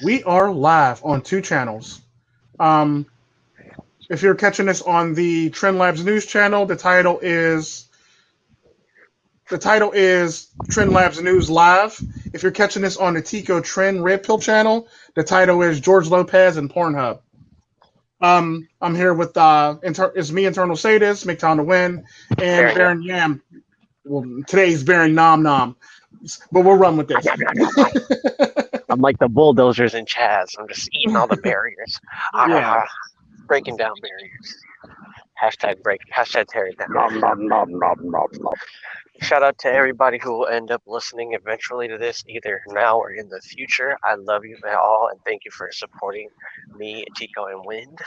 We are live on two channels. Um, if you're catching this on the Trend Labs news channel, the title is Trend Labs News Live. If you're catching this on the Tico Trend Red Pill channel, the title is George Lopez and PornHub. I'm here with it's me, Internal Sadist, MiGTOW to win, and Baron, Baron Yam. Well, today's Baron Nom Nom, but we'll run with this. I'm like the bulldozers in Chaz. I'm just eating all the barriers. Yeah. Breaking down barriers. Hashtag tear it down. Nom, nom, nom, nom, nom, nom. Shout out to everybody who will end up listening eventually to this, either now or in the future. I love you all, and thank you for supporting me, Tico, and Wind.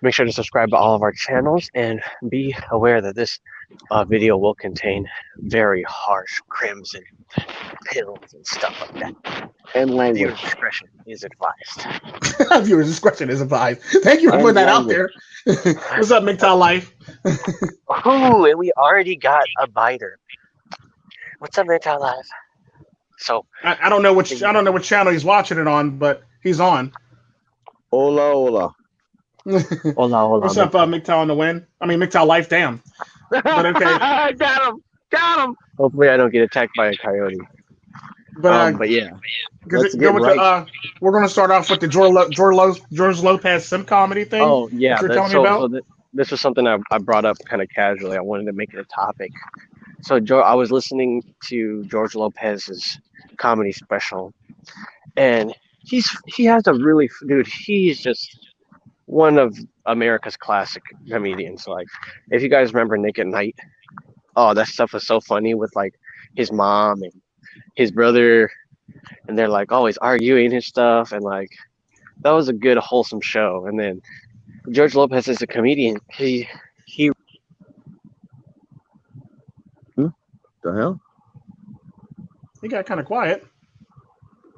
Make sure to subscribe to all of our channels and be aware that this video will contain very harsh crimson pills and stuff like that. And Viewer language. discretion is advised. Viewer discretion is advised. Thank you for putting that out there. What's up, MiGTOW Life? Ooh, and we already got a biter. What's up, MiGTOW Live? So I don't know which channel he's watching it on, but he's on. Hola, hola. hola, What's up, MiGTOW on the win? I mean, MiGTOW Life, damn. But okay. Got him. Hopefully, I don't get attacked by a coyote. But yeah. we're going to start off with the George Lopez sim comedy thing. Oh yeah, you're telling me about. This was something I brought up kind of casually. I wanted to make it a topic. So I was listening to George Lopez's comedy special, and he has a really he's just one of America's classic comedians. Like, if you guys remember Nick at Night, oh, that stuff was so funny with like his mom and his brother, and they're like always arguing and stuff, and like that was a good wholesome show. And then George Lopez is a comedian. He The hell? He got kind of quiet.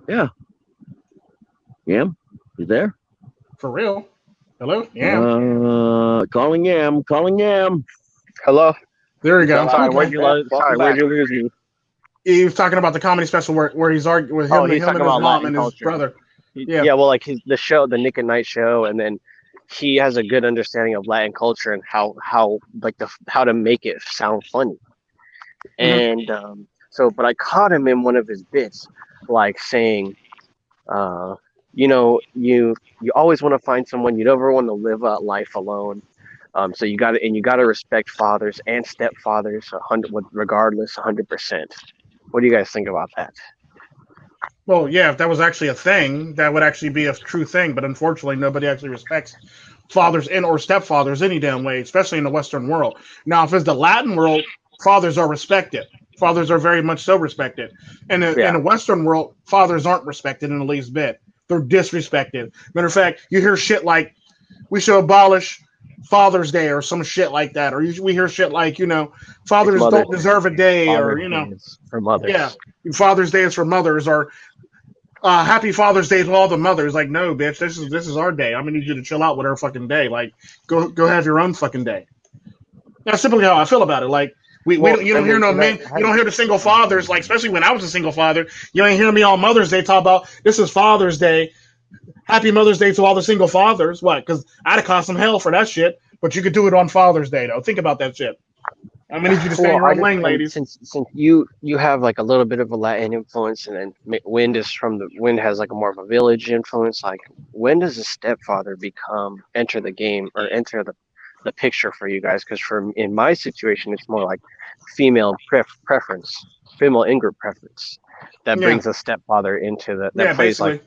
Yeah. Yam? You there? For real. Hello? Yeah. Calling Yam. hello. There we go. Sorry, Okay. where'd you lose me? He was talking about the comedy special where he's arguing with him, he's and his talking about mom Latin and his culture. brother. Yeah, well, like the Nick at Night show, and then he has a good understanding of Latin culture and how to make it sound funny. And but I caught him in one of his bits, like saying, you always want to find someone, you never want to live a life alone. So you got to respect fathers and stepfathers, regardless, 100%. What do you guys think about that? Well, yeah, if that was actually a thing, that would actually be a true thing. But unfortunately, nobody actually respects fathers and or stepfathers any damn way, especially in the Western world. Now, if it's the Latin world, fathers are respected. Fathers are very much so respected. And in the Western world, fathers aren't respected in the least bit. They're disrespected. Matter of fact, you hear shit like, we should abolish Father's Day or some shit like that. Or we hear shit like, fathers don't deserve a day. Father's Or, Day is for mothers. Yeah, Father's Day is for mothers. Or Happy Father's Day to all the mothers. Like, no, bitch, this is our day. I'm gonna need you to chill out with our fucking day. Like, go have your own fucking day. That's simply how I feel about it. Like, you don't hear no men, you don't hear the single fathers. Like, especially when I was a single father, you ain't hear me on Mother's Day talk about this is Father's Day. Happy Mother's Day to all the single fathers. What? Because I'd have cost some hell for that shit. But you could do it on Father's Day, though. Think about that shit. I'm gonna need you to stay in your own lane, ladies. Since you have like a little bit of a Latin influence, and then Wind has like a more of a village influence. Like, when does a stepfather enter the game or enter the picture for you guys? Because in my situation, it's more like female preference, female in-group preference that brings a stepfather into that plays basically.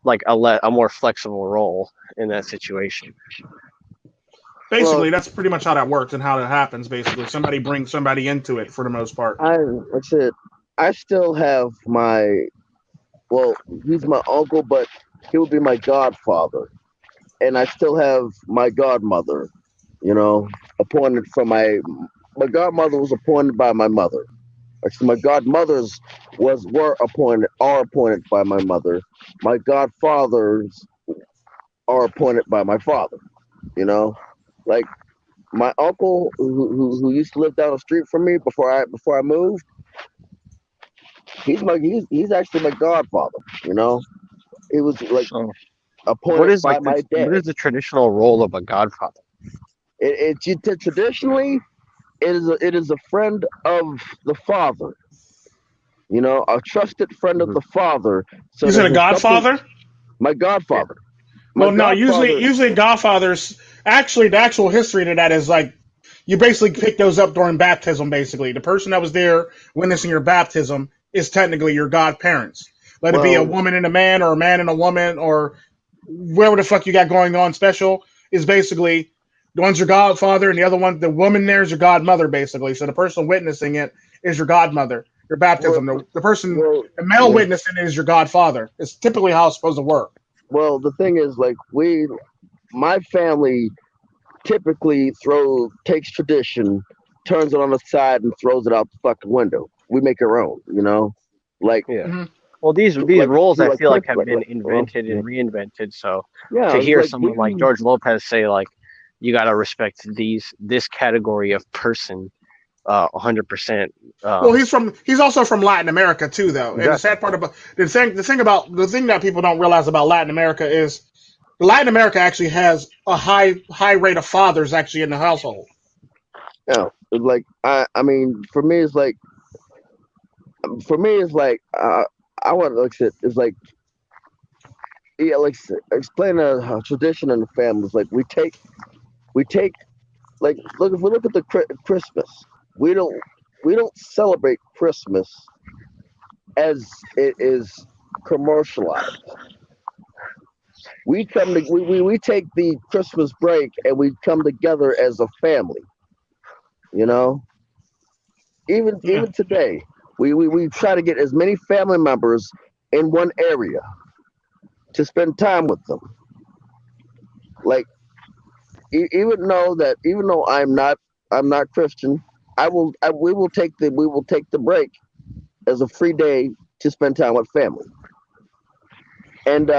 like a more flexible role in that situation. Basically, that's pretty much how that works and how that happens. Basically, somebody brings somebody into it for the most part. That's it. I still have he's my uncle, but he would be my godfather. And I still have my godmother, appointed from my godmother was appointed by my mother. Actually, my godmothers are appointed by my mother. My godfathers are appointed by my father. Like my uncle who used to live down the street from me before I moved. He's actually my godfather. He was like So, what appointed is by like my dad. what is the traditional role of a godfather? Traditionally, it is a friend of the father. You know, a trusted friend of Mhm. the father. So You that said a if something, Godfather? my Yeah. godfather, my Well, no. Usually, godfather. usually Godfathers. Actually, the actual history to that is like you basically pick those up during baptism. Basically, the person that was there witnessing your baptism is technically your godparents. Let it be a Well, woman and a man, or a man and a woman, or whatever the fuck you got going on special. Is basically the one's your godfather, and the other one, the woman there is your godmother. Basically, so the person witnessing it is your godmother. Your well, baptism. The person, well, the male yeah. witnessing it is your godfather. It's typically how it's supposed to work. Well, the thing is, like my family typically takes tradition, turns it on the side, and throws it out the fucking window. We make our own, you know, like Yeah. Mm-hmm. Well, these like roles I like feel like Chris, have been well, invented yeah, and reinvented. So yeah, to it's hear like someone like George Lopez say like, you got to respect this category of person, 100%. Well, he's also from Latin America too, though. And the Exactly. sad part about the thing that people don't realize about Latin America is Latin America actually has a high rate of fathers actually in the household. yeah, it's like I mean, for me, it's like I want to like it's like yeah, like explain a tradition in the family. It's like we take like look if we look at the Christmas, we don't we don't celebrate Christmas as it is commercialized. We take the Christmas break and we come together as a family. You know, Yeah, even today, we try to get as many family members in one area to spend time with them. Like even though I'm not Christian, we will take the break as a free day to spend time with family. And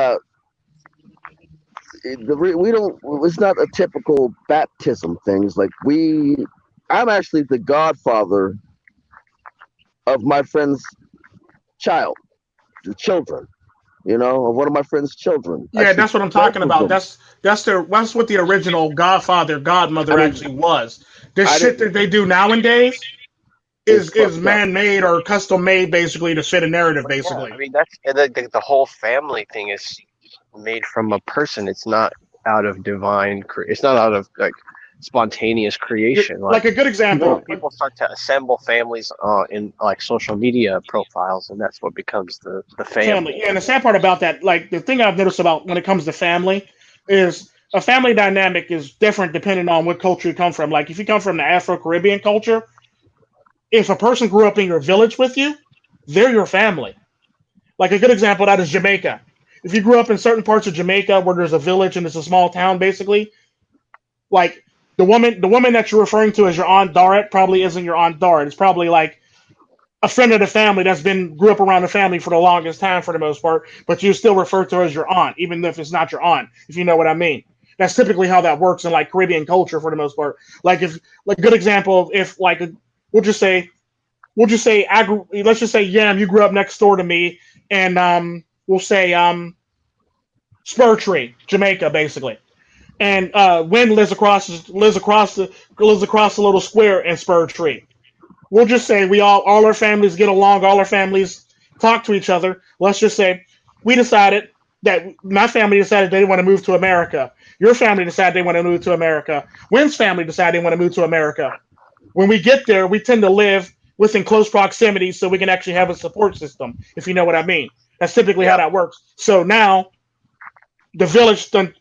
we don't. It's not a typical baptism thing. It's like I'm actually the godfather of my friend's child, the children. You know, of one of my friend's children. yeah, Actually, that's what I'm both talking of about. them. That's what the original Godfather I Godmother mean, actually was. The I shit didn't. that they do nowadays It's is fucked up. man made or custom made basically to fit a narrative But yeah, I basically. mean that's and the whole family thing is made from a person. It's not out of it's not out of like spontaneous creation. Like Like a good people example, people start to assemble families in like social media profiles, and that's what becomes the family. family. Yeah, and the sad part about that, like the thing I've noticed about when it comes to family, is a family dynamic is different depending on what culture you come from. Like if you come from the Afro Caribbean culture, if a person grew up in your village with you, they're your family. Like a good example of that is Jamaica. If you grew up in certain parts of Jamaica where there's a village and it's a small town, basically, like the woman that you're referring to as your aunt Dorrit probably isn't your aunt Dorrit. It's probably like a friend of the family that's been grew up around the family for the longest time for the most part, but you still refer to her as your aunt, even if it's not your aunt, if you know what I mean. That's typically how that works in like Caribbean culture for the most part. Like if like good example of if like we'll just say let's just say Yam, you grew up next door to me, and we'll say Spur Tree, Jamaica, basically. And Wynn lives across the little square in Spur Tree. We'll just say we all our families get along, all our families talk to each other. Let's just say we decided that my family decided they want to move to America. Your family decided they want to move to America. Wynn's family decided they want to move to America. When we get there, we tend to live within close proximity so we can actually have a support system, if you know what I mean. That's typically how Yeah. that works. So now the village then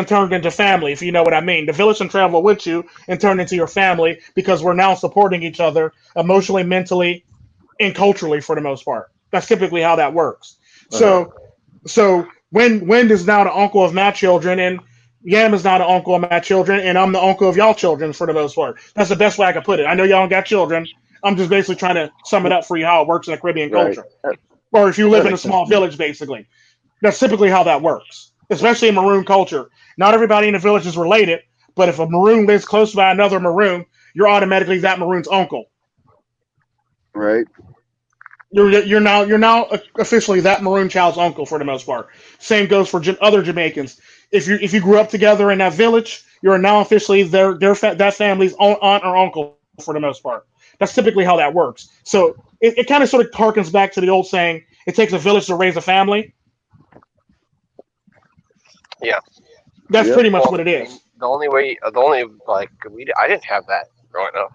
turned into family, if you know what I mean. The village then travel with you and turn into your family because we're now supporting each other emotionally, mentally, and culturally for the most part. That's typically how that works. Uh-huh. So Wind is now the uncle of my children, and Yam is now the uncle of my children, and I'm the uncle of y'all children for the most part. That's the best way I can put it. I know y'all don't got children. I'm just basically trying to sum it up for you how it works in the Caribbean Right. culture. Or if you That live in a makes sense small to me. village, basically. That's typically how that works, especially in Maroon culture. Not everybody in the village is related, but if a Maroon lives close by another Maroon, you're automatically that Maroon's uncle. Right. You're now officially that maroon child's uncle for the most part. Same goes for other Jamaicans. If you grew up together in that village, you're now officially that family's aunt or uncle for the most part. That's typically how that works. So it kind of sort of harkens back to the old saying, "It takes a village to raise a family." Yeah. That's Yep. pretty much Well, what it I is. mean, the only like I didn't have that growing up.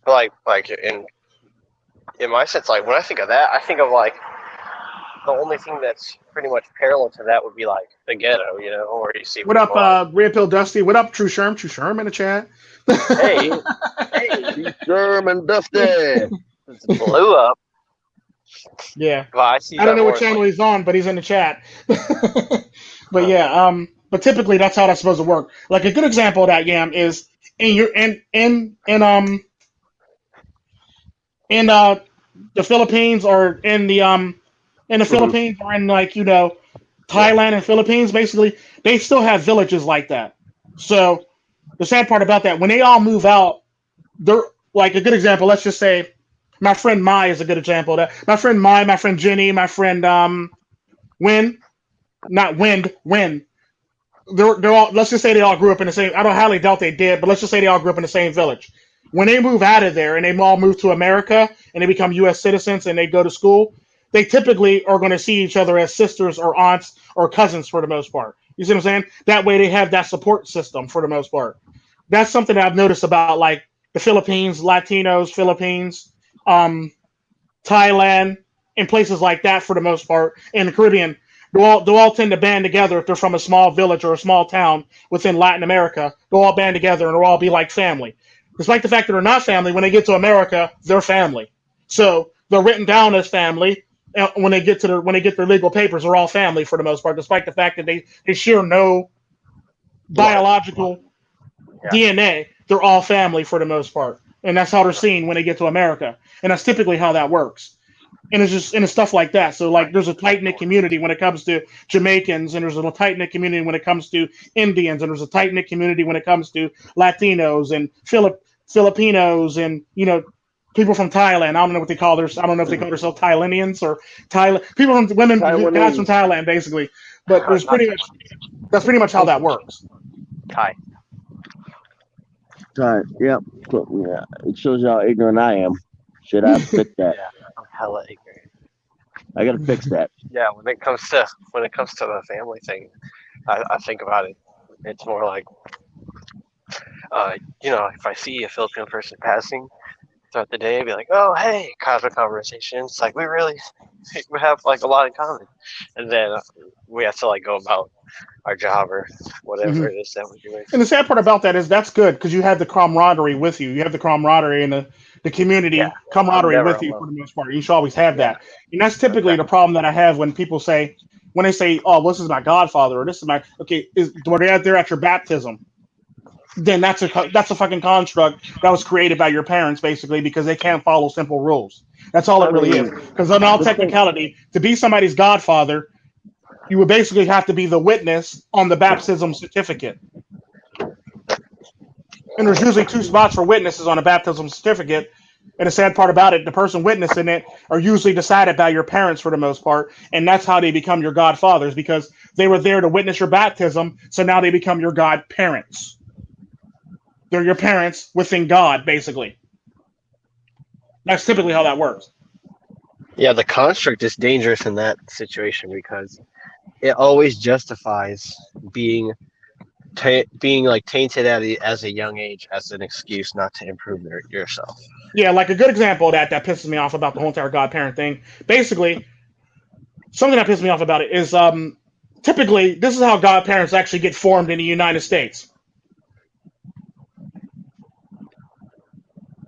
Like in my sense, like when I think of that, I think of like the only thing that's pretty much parallel to that would be like the ghetto, you know, where you see What up, people like, Red Pill Dusty? What up, True Sherm? True Sherm in the chat. hey, Sherman Dusty. this blew up. Yeah. Well, I see I don't that know what more as channel like, he's on, but he's in the chat. But huh, yeah, but typically that's how that's supposed to work. Like a good example of that, Yam, is in your in the Philippines or in the hmm Philippines or in yeah, Thailand and Philippines, basically they still have villages like that. So the sad part about that, when they all move out, they're like a good example. Let's just say my friend Mai is a good example of that. My friend Mai, my friend Jenny, my friend Win, not Wind, Win. They're all. Let's just say they all grew up in the same. I don't highly doubt they did, but let's just say they all grew up in the same village. When they move out of there and they all move to America and they become U.S. citizens and they go to school, they typically are going to see each other as sisters or aunts or cousins for the most part. You see what I'm saying? That way they have that support system for the most part. That's something that I've noticed about like the Philippines, Latinos, Philippines, um, Thailand, and places like that for the most part, in the Caribbean. They'll all tend to band together if they're from a small village or a small town within Latin America. They'll all band together and they'll all be like family. Despite the fact that they're not family, when they get to America, they're family. So they're written down as family. And when they get their legal papers, they're all family for the most part, despite the fact that they share no blood, biological yeah, DNA. They're all family for the most part, and that's how they're seen when they get to America. And that's typically how that works. And it's stuff like that. So like there's a tight knit community when it comes to Jamaicans, and there's a tight knit community when it comes to Indians, and there's a tight knit community when it comes to Latinos and Filipinos, and people from Thailand. I don't know what they call their. I don't know if they call themselves Thailandians or Thailand people from guys from Taiwanese. Thailand, basically. But there's not pretty much that's pretty much how that works. Thai. Thai. Yep. So, yeah. It shows you how ignorant I am. Shit, I have to fix that. Yeah, I'm hella ignorant. I gotta fix that. Yeah, when it comes to the family thing, I think about it. It's more like, if I see a Filipino person passing throughout the day, I'd be like, oh, hey, casual conversation. It's like we have like a lot in common, and then we have to like go about our job or whatever Mhm. it is that we're doing. And the sad part about that is that's good because you have the camaraderie with you. You have the camaraderie and the Yeah, community I'm camaraderie never with you alone. for the most part. You should always have Yeah, that. And that's typically the exactly. problem that I have when people say, when they say, oh, well, this is my godfather or this is my, okay, were they out there at your baptism? Then that's a fucking construct that was created by your parents basically because they can't follow simple rules. That's all I it really is. mean, Because in all the thing. technicality, to be somebody's godfather, you would basically have to be the witness on the baptism certificate. And there's usually two spots for witnesses on a baptism certificate. And the sad part about it, the person witnessing it are usually decided by your parents for the most part. And that's how they become your godfathers because they were there to witness your baptism. So now they become your godparents. They're your parents within God, basically. That's typically how that works. Yeah, the construct is dangerous in that situation because it always justifies being being like tainted as a young age as an excuse not to improve yourself. Yeah, like a good example of that pisses me off about the whole entire godparent thing. Basically, something that pisses me off about it is typically this is how godparents actually get formed in the United States.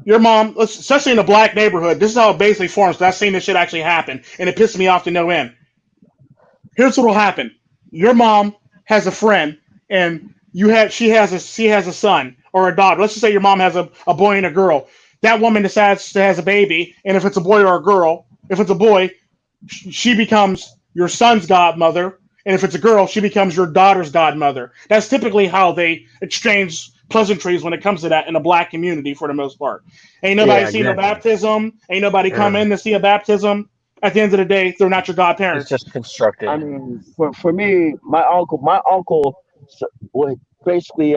Your mom, especially in a black neighborhood, this is how it basically forms. 'Cause I've seen this shit actually happen, and it pisses me off to no end. Here's what will happen: your mom has a friend, and she has a son or a daughter. Let's just say your mom has a boy and a girl. That woman decides to has a baby, and if it's a boy or a girl, if it's a boy, she becomes your son's godmother, and if it's a girl, she becomes your daughter's godmother. That's typically how they exchange pleasantries when it comes to that in the black community for the most part. Ain't nobody seen a baptism. Ain't nobody come in to see a baptism. At the end of the day, they're not your godparents. It's just constructed. I mean, for me, my uncle was basically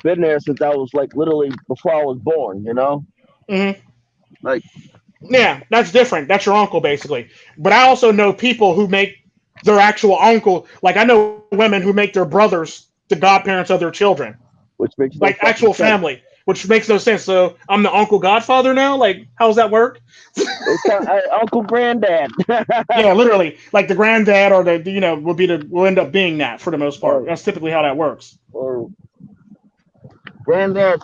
been there since I was like literally before I was born. You know, like yeah, that's different. That's your uncle basically. But I also know people who make their actual uncle. Like I know women who make their brothers the godparents of their children. which makes Like actual family, which makes no sense. So I'm the uncle godfather now. Like, how does that work? It's uncle granddad. Yeah, literally, like the granddad or the will end up being that for the most part. That's typically how that works. Or granddad,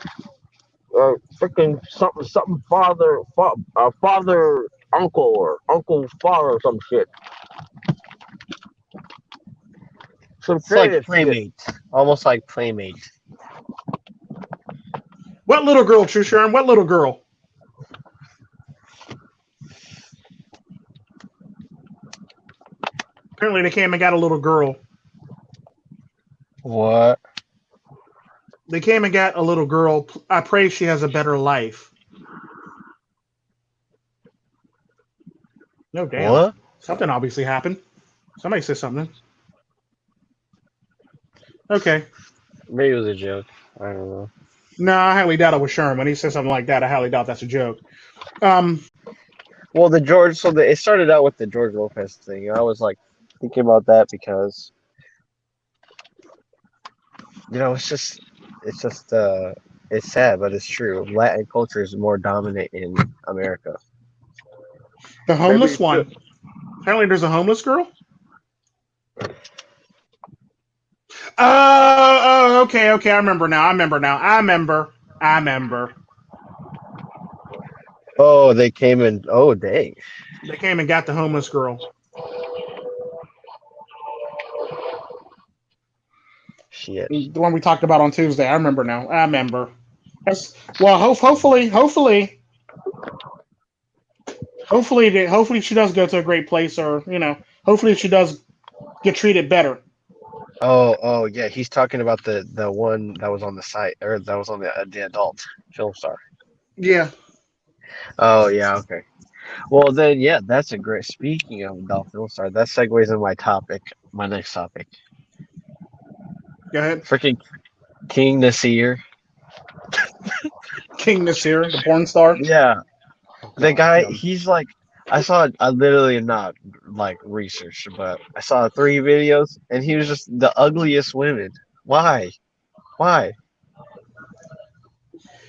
or freaking something father uncle or uncle's father or some shit. It's like playmate, almost like playmate. What little girl, True Sherm? What little girl? Apparently, they came and got a little girl. What? They came and got a little girl. I pray she has a better life. No, damn. What? Something obviously happened. Somebody said something. Okay. Maybe it was a joke. I don't know. No, I highly doubt it was Sherm. When he said something like that, I highly doubt that's a joke. Well, it started out with the George Lopez thing. I was like thinking about that because it's sad, but it's true. Latin culture is more dominant in America. The homeless one. Apparently, there's a homeless girl. Oh, okay. I remember now. Oh, they came in. Oh, dang. They came and got the homeless girl. Shit. The one we talked about on Tuesday. I remember now. Well, hopefully she does go to a great place, or hopefully she does get treated better. Oh, yeah. He's talking about the one that was on the site, or that was on the adult film star. Yeah. Oh, yeah. Okay. Well, then, yeah, that's a great. Speaking of adult film star, that segues in my next topic. Go ahead. Freaking King Nasir. King Nasir, the porn star. Yeah. The guy, he's like, I literally not like researched, but I saw 3 videos and he was just the ugliest women. Why?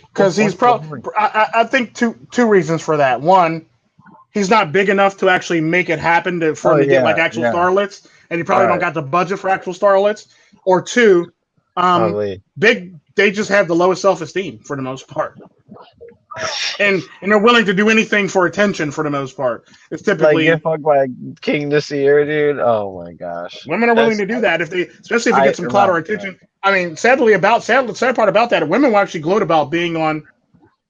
Because he's probably, I think two reasons for that. One, he's not big enough to actually make it happen for him to get like actual starlets, and he probably don't got the budget for actual starlets. Or two, they just have the lowest self-esteem for the most part. And they're willing to do anything for attention for the most part. It's typically get fucked by King Nasir, dude. Oh my gosh. Women are willing to do that especially if you get some clout or attention. I mean, sad part about that, women will actually gloat about being on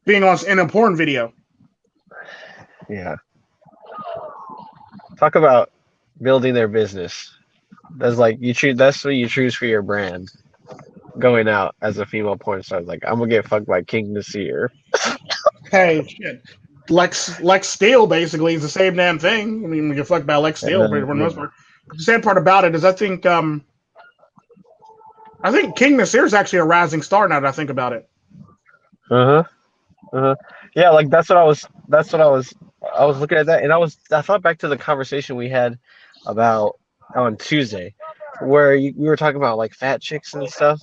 in a porn video. Yeah. Talk about building their business. That's like that's what you choose for your brand. Going out as a female porn star, like I'm gonna get fucked by King Nasir. Hey, shit. Lex Steele basically is the same damn thing. I mean, we get fucked by Lex Steele for the most part. The sad part about it is I think King Nasir is actually a rising star now that I think about it. Yeah, like that's what I was looking at that, and I thought back to the conversation we had about on Tuesday, where we were talking about like fat chicks and stuff,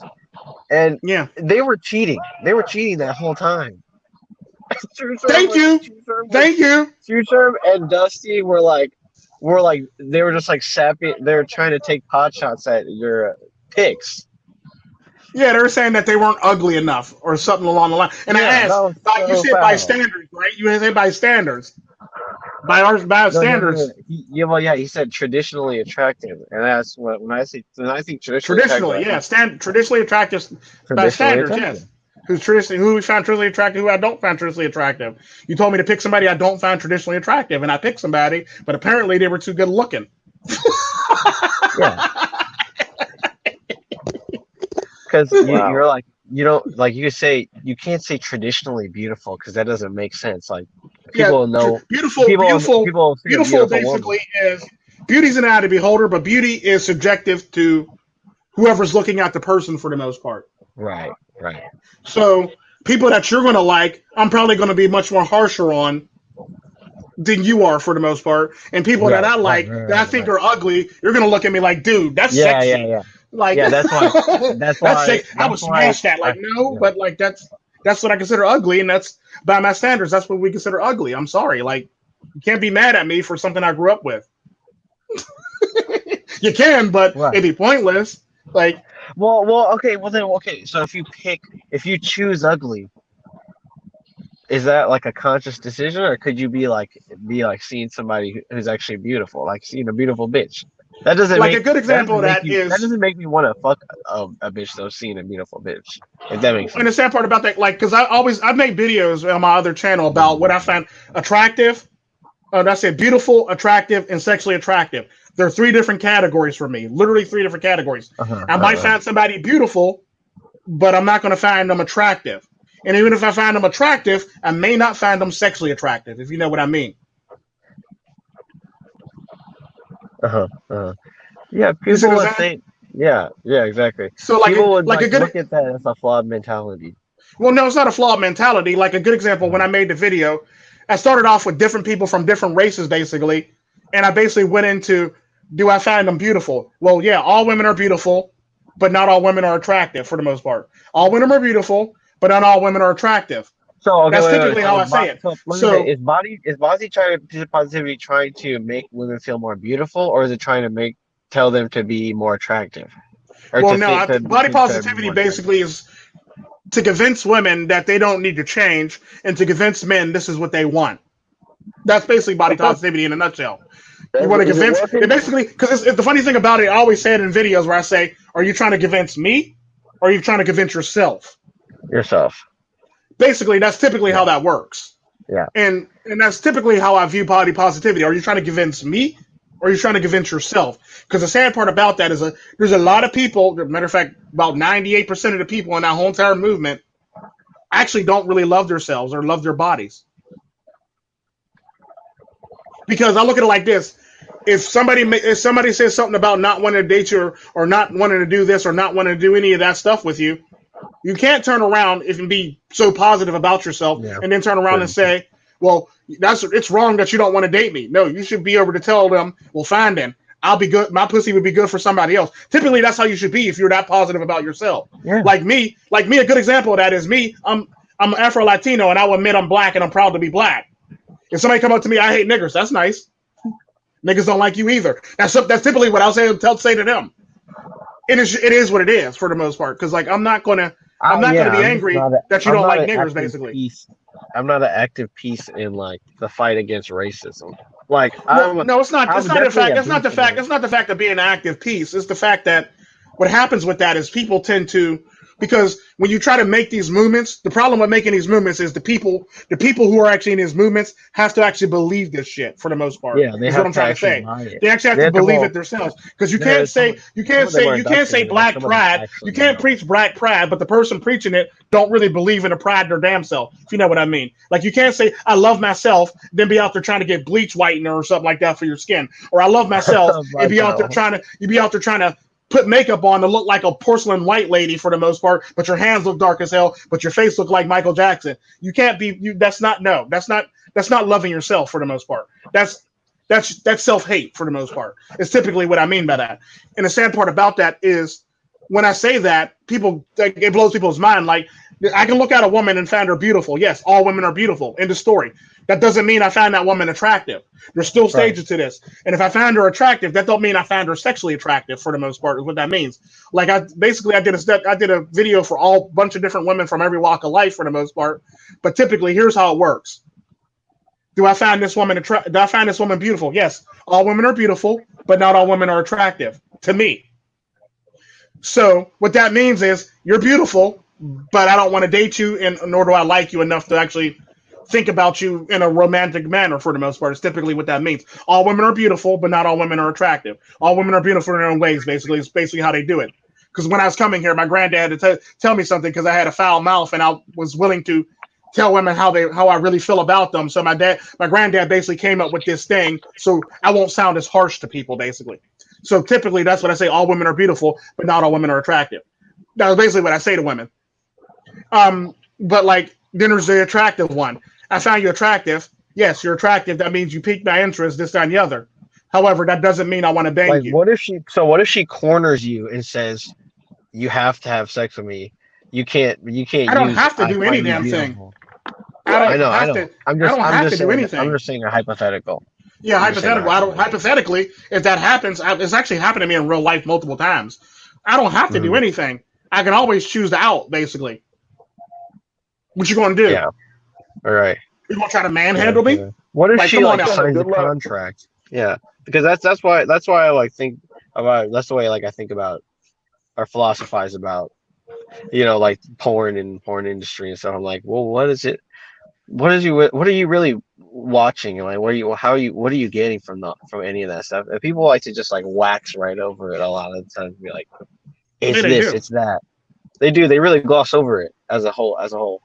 and yeah, they were cheating that whole time. Thank you. Future and Dusty were like they were just like sappy. They were trying to take pot shots at your pics. Yeah, they were saying that they weren't ugly enough or something along the line. And I asked, you said by standards, right? You said by standards. By standards. No. He said traditionally attractive, and that's when I think traditionally attractive. Traditionally attractive by standards, yes. Who we found traditionally attractive, who I don't find traditionally attractive. You told me to pick somebody I don't find traditionally attractive, and I picked somebody, but apparently they were too good looking. Yeah. Because you're like, you don't like you can't say traditionally beautiful because that doesn't make sense. Like Yeah, people know people see a beautiful beautiful woman. basically is beauty's an eye of the beholder, but beauty is subjective to whoever's looking at the person for the most part. Right, right. So people that you're going to like, I'm probably going to be much more harsher on than you are for the most part. And people that Right, I right, like right, that I right, think right. are ugly, you're going to look at me like, dude, that's Yeah, yeah, sexy. yeah. Like Yeah, that's why that's sex. I would that's why smash that. I Like no, yeah. but like that's what I consider ugly, and that's by my standards. That's what we consider ugly. I'm sorry. Like you can't be mad at me for something I grew up with. You can, but Right. it'd be pointless. Like Okay. So if you choose ugly, is that like a conscious decision, or could you be like seeing somebody who's actually beautiful, like seeing a beautiful bitch? like a good example of that That is doesn't make me want to fuck a bitch though. Seeing a beautiful bitch, if that makes and the sense. sad part about that, like, because I've made videos on my other channel about what I found attractive. That's it, beautiful, attractive, and sexually attractive. There are three different categories for me, literally three different categories. Uh-huh, I might uh-huh. find somebody beautiful, but I'm not going to find them attractive. And even if I find them attractive, I may not find them sexually attractive, if you know what I mean. Uh-huh, uh-huh. Yeah, You see people what I'm would saying? think. Yeah, yeah, exactly. So People would like a like good look at that as a flawed mentality. well, no, it's not a flawed mentality. Like a good example, when Uh-huh. I made the video, I started off with different people from different races, basically, and I basically went into, do I find them beautiful? Well, yeah, all women are beautiful, but not all women are attractive for the most part. All women are beautiful, but not all women are attractive. So okay, That's wait. typically how I say it. Let me say, So, is body positivity trying to make women feel more beautiful, or is it trying to tell them to be more attractive, or well, to no, think body to be positivity more attractive? basically is to convince women that they don't need to change, and to convince men this is what they want. That's basically body positivity in a nutshell. You want to Is it convince it working? basically because it's the funny thing about it. I always say it in videos where I say, "Are you trying to convince me, or are you trying to convince yourself?" Yourself. Basically, that's typically how Yeah, that works, yeah. and that's typically how I view body positivity. Are you trying to convince me, or are you trying to convince yourself? Because the sad part about that is there's a lot of people. Matter of fact, about 98% of the people in that whole entire movement actually don't really love themselves or love their bodies. Because I look at it like this: if somebody says something about not wanting to date you or not wanting to do this or not wanting to do any of that stuff with you, you can't turn around and be so positive about yourself Yeah. and then turn around and True. say, "Well, it's wrong that you don't want to date me." No, you should be able to tell them, "Well, fine then. I'll be good. My pussy would be good for somebody else." Typically, that's how you should be if you're that positive about yourself. Yeah. Like me. A good example of that is me. I'm Afro Latino, and I will admit I'm black, and I'm proud to be black. If somebody come up to me, I hate niggers. That's nice. Niggas don't like you either. That's typically what I'll say to them. It is what it is for the most part. Because like I'm not gonna be I'm just angry not a, that you I'm don't not like an niggers. active Basically, piece. I'm not an active piece in like the fight against racism. Like well, no, it's not. It's I'm not the definitely fact. a It's not beast the in fact. it. It's not the fact of being an active piece. It's the fact that what happens with that is people tend to because when you try to make these movements, the problem with making these movements is the people who are actually in these movements have to actually believe this shit for the most part. Yeah, they Is what have I'm to trying to actually say. buy it. They actually have They to have to believe well, it themselves because you no, can't say some of them are you can't say indoctrinated. black Some of them pride. You actually can't know. preach black pride, but the person preaching it don't really believe in the pride in their damn self. If you know what I mean. Like you can't say I love myself, then be out there trying to get bleach whitener or something like that for your skin, or I love myself and But be out there no. trying to put makeup on to look like a porcelain white lady for the most part, but your hands look dark as hell, but your face look like Michael Jackson. You can't be you. That's not loving yourself for the most part. That's self-hate for the most part. It's typically what I mean by that. And the sad part about that is when I say that, it blows people's mind. Like I can look at a woman and find her beautiful. Yes, all women are beautiful. End of story. That doesn't mean I find that woman attractive. There's still Right. stages to this. And if I find her attractive, that don't mean I find her sexually attractive for the most part, is what that means. Like I did a video for all bunch of different women from every walk of life for the most part. But typically, here's how it works. Do I find this woman beautiful? Yes. All women are beautiful, but not all women are attractive to me. So what that means is you're beautiful, but I don't want to date you, and nor do I like you enough to actually think about you in a romantic manner for the most part. It's typically what that means. All women are beautiful, but not all women are attractive. All women are beautiful in their own ways, basically. It's basically how they do it. because when I was coming here, my granddad had to tell me something because I had a foul mouth, and I was willing to tell women how I really feel about them. So my granddad basically came up with this thing, so I won't sound as harsh to people, basically. So typically, that's what I say: all women are beautiful, but not all women are attractive. That was basically what I say to women. But like, then there's the attractive one. I found you attractive. Yes, you're attractive. That means you piqued my interest, this, that, and the other. However, that doesn't mean I want to bang Like, you. what if she corners you and says, "You have to have sex with me. You can't. I don't have to do any damn thing. I know. I'm just do saying. anything. I'm just saying a hypothetical. Yeah, hypothetical. Hypothetically, if that happens, it's actually happened to me in real life multiple times. I don't have to do anything. I can always choose to out, basically. What you going to do? Yeah. All right. You going to try to manhandle me? What if she come on signs a contract? Yeah, because that's why I like think about. That's the way like I think about or philosophize about, like porn and porn industry and stuff. I'm like, well, what is it? What are you really watching? Like, what are you getting from any of that stuff? And people like to just like wax right over it a lot of the time. Be like, it's this, it's that. They do. They really gloss over it as a whole.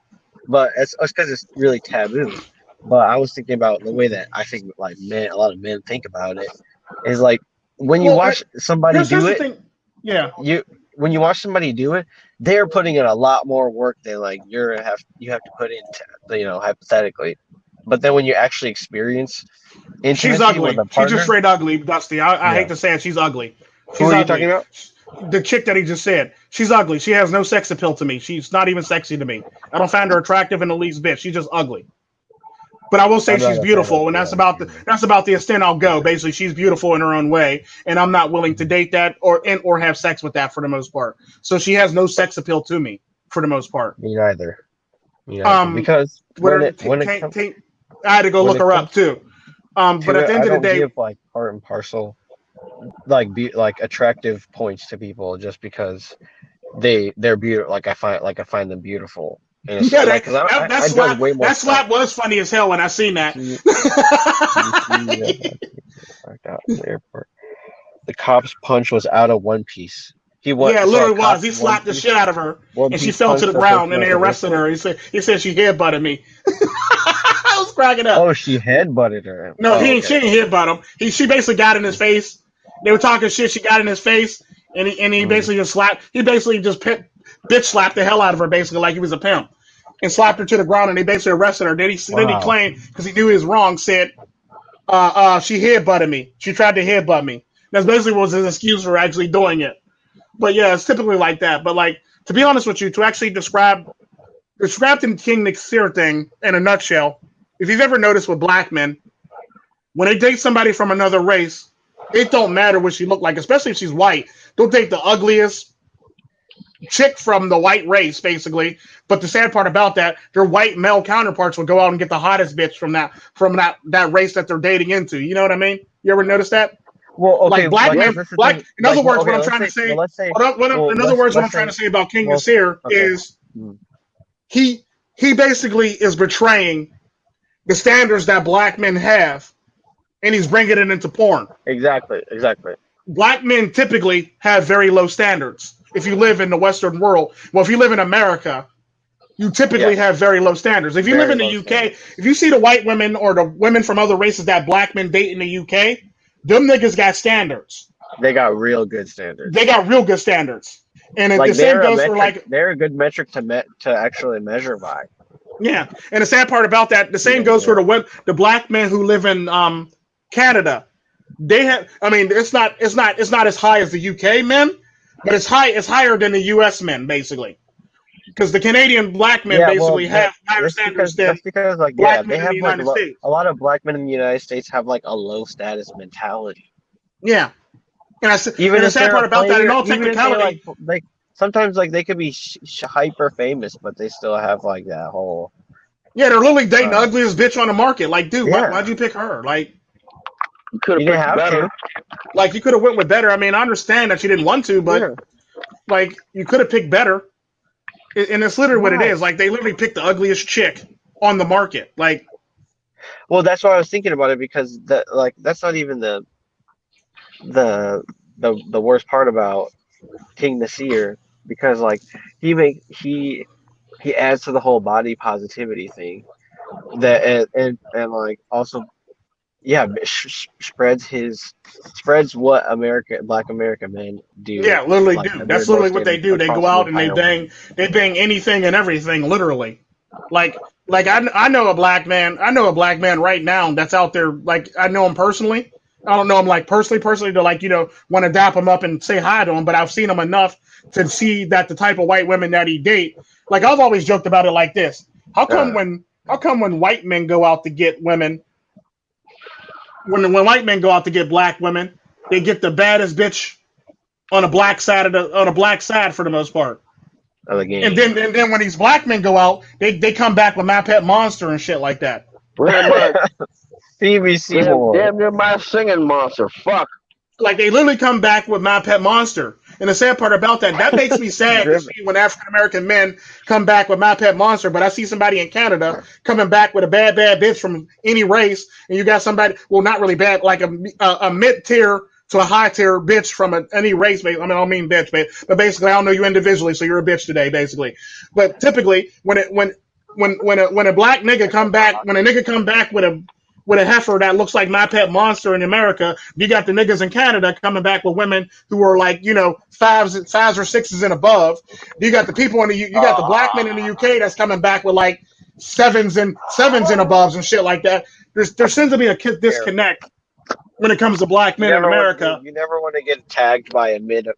But it's because it's really taboo. But I was thinking about the way that I think like a lot of men think about it is like when you watch somebody do it. When you watch somebody do it, they're putting in a lot more work than like you have to put in, hypothetically. But then when you actually experience intimacy she's ugly. with a partner, she's just straight ugly, Dusty. I hate to say it, she's ugly. Who are you talking about? The chick that he just said. She's ugly. She has no sex appeal to me. She's not even sexy to me. I don't find her attractive in the least bit. She's just ugly. But I will say she's beautiful, and that's about the extent I'll go. Basically, she's beautiful in her own way, and I'm not willing to date that or have sex with that for the most part. So she has no sex appeal to me for the most part. Me neither. Because I had to go look her up too. But at the end of the day, give like part and parcel, like attractive points to people just because they're beautiful. Like I find them beautiful. Yeah, that slap was funny as hell when I seen that. The cop's punch was out of one piece. It literally was. He slapped the shit out of her, and she fell to the ground, and they arrested her. He said she headbutted me. I was cracking up. Oh, she headbutted her. No, she didn't headbutt him. She basically got in his face. They were talking shit. She got in his face, and he basically just slapped. He basically just bitch slapped the hell out of her, basically like he was a pimp, and slapped her to the ground. And they basically arrested her. Then he claimed, because he knew he was wrong, said, she headbutted me. She tried to headbutt me. That's basically was his excuse for actually doing it. But yeah, it's typically like that. But like, to be honest with you, to actually describe the King Nasir thing in a nutshell, if you've ever noticed with black men, when they date somebody from another race, it don't matter what she look like, especially if she's white. They'll date the ugliest chick from the white race, basically. But the sad part about that, their white male counterparts will go out and get the hottest bitch from that race that they're dating into. You know what I mean? You ever notice that? Well, okay, like black. In other words, what I'm trying to say. In other words, what I'm trying to say about King Nasir is he basically is betraying the standards that black men have, and he's bringing it into porn. Exactly. Black men typically have very low standards. If you live in the Western world, if you live in America, you typically have very low standards. If you live in the UK, if you see the white women or the women from other races that black men date in the UK, them niggas got standards. They got real good standards. And the same goes for like they're a good metric to actually measure by. Yeah, and the sad part about that, the same goes for the black men who live in Canada. They have, I mean, it's not as high as the UK men, but it's higher than the US men, basically. Because the Canadian black men have higher standards than black men in the United States. A lot of black men in the United States have like a low status mentality. Yeah, and the sad part about that, in all technicality, like sometimes like they could be hyper famous, but they still have like that whole. Yeah, they're literally dating the ugliest bitch on the market. Like, dude, why'd you pick her? Like, you could have picked better. Like, you could have went with better. I mean, I understand that you didn't want to, but like, you could have picked better. And it's literally what it is. Like, they literally picked the ugliest chick on the market. Like, well, that's why I was thinking about it, because that's not even the worst part about king to see her because like he adds to the whole body positivity thing that and like also yeah spreads what Black American men do Yeah, literally like do. that they're That's literally what listed they do. They go across the out and entire world. they bang anything and everything, literally. I know a black man. I know a black man right now that's out there. Like I know him personally. I don't know him like personally to like want to dap him up and say hi to him. But I've seen him enough to see that the type of white women that he date. Like I've always joked about it like this. How come when white men go out to get women, when white men go out to get black women, they get the baddest bitch on a black side for the most part. Of the And game. then when these black men go out, they come back with My Pet Monster and shit like that. Pretty much. Stevie Seymour. Damn near my singing monster. Fuck. Like they literally come back with My Pet Monster. And the sad part about that makes me sad to see when African American men come back with My Pet Monster. But I see somebody in Canada coming back with a bad bitch from any race, and you got somebody, well, not really bad, like a mid tier to a high tier bitch from any race. I mean, I don't mean bitch, but basically, I don't know you individually, so you're a bitch today, basically. But typically, when a black nigga come back, when a nigga come back with a heifer that looks like My Pet Monster in America, you got the niggas in Canada coming back with women who are like, fives or sixes and above. You got the people you got the black men in the UK that's coming back with like sevens and aboves and shit like that. There seems to be a disconnect when it comes to black men in America. You never want to get tagged by a middle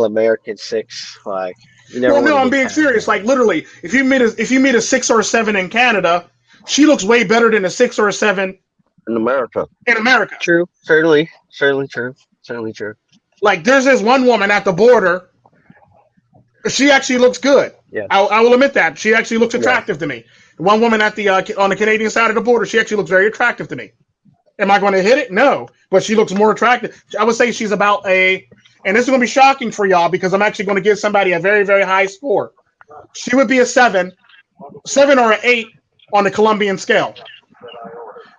American six. Like you never. Well, no, I'm being serious. Like literally, if you meet a 6 or a 7 in Canada, she looks way better than a 6 or a 7 in America. True. Certainly true. Like there's this one woman at the border. She actually looks good. Yeah. I will admit that. She actually looks attractive to me. One woman at the on the Canadian side of the border, she actually looks very attractive to me. Am I going to hit it? No. But she looks more attractive. I would say she's about and this is going to be shocking for y'all because I'm actually going to give somebody a very, very high score. She would be a 7 or an 8 on the Colombian scale.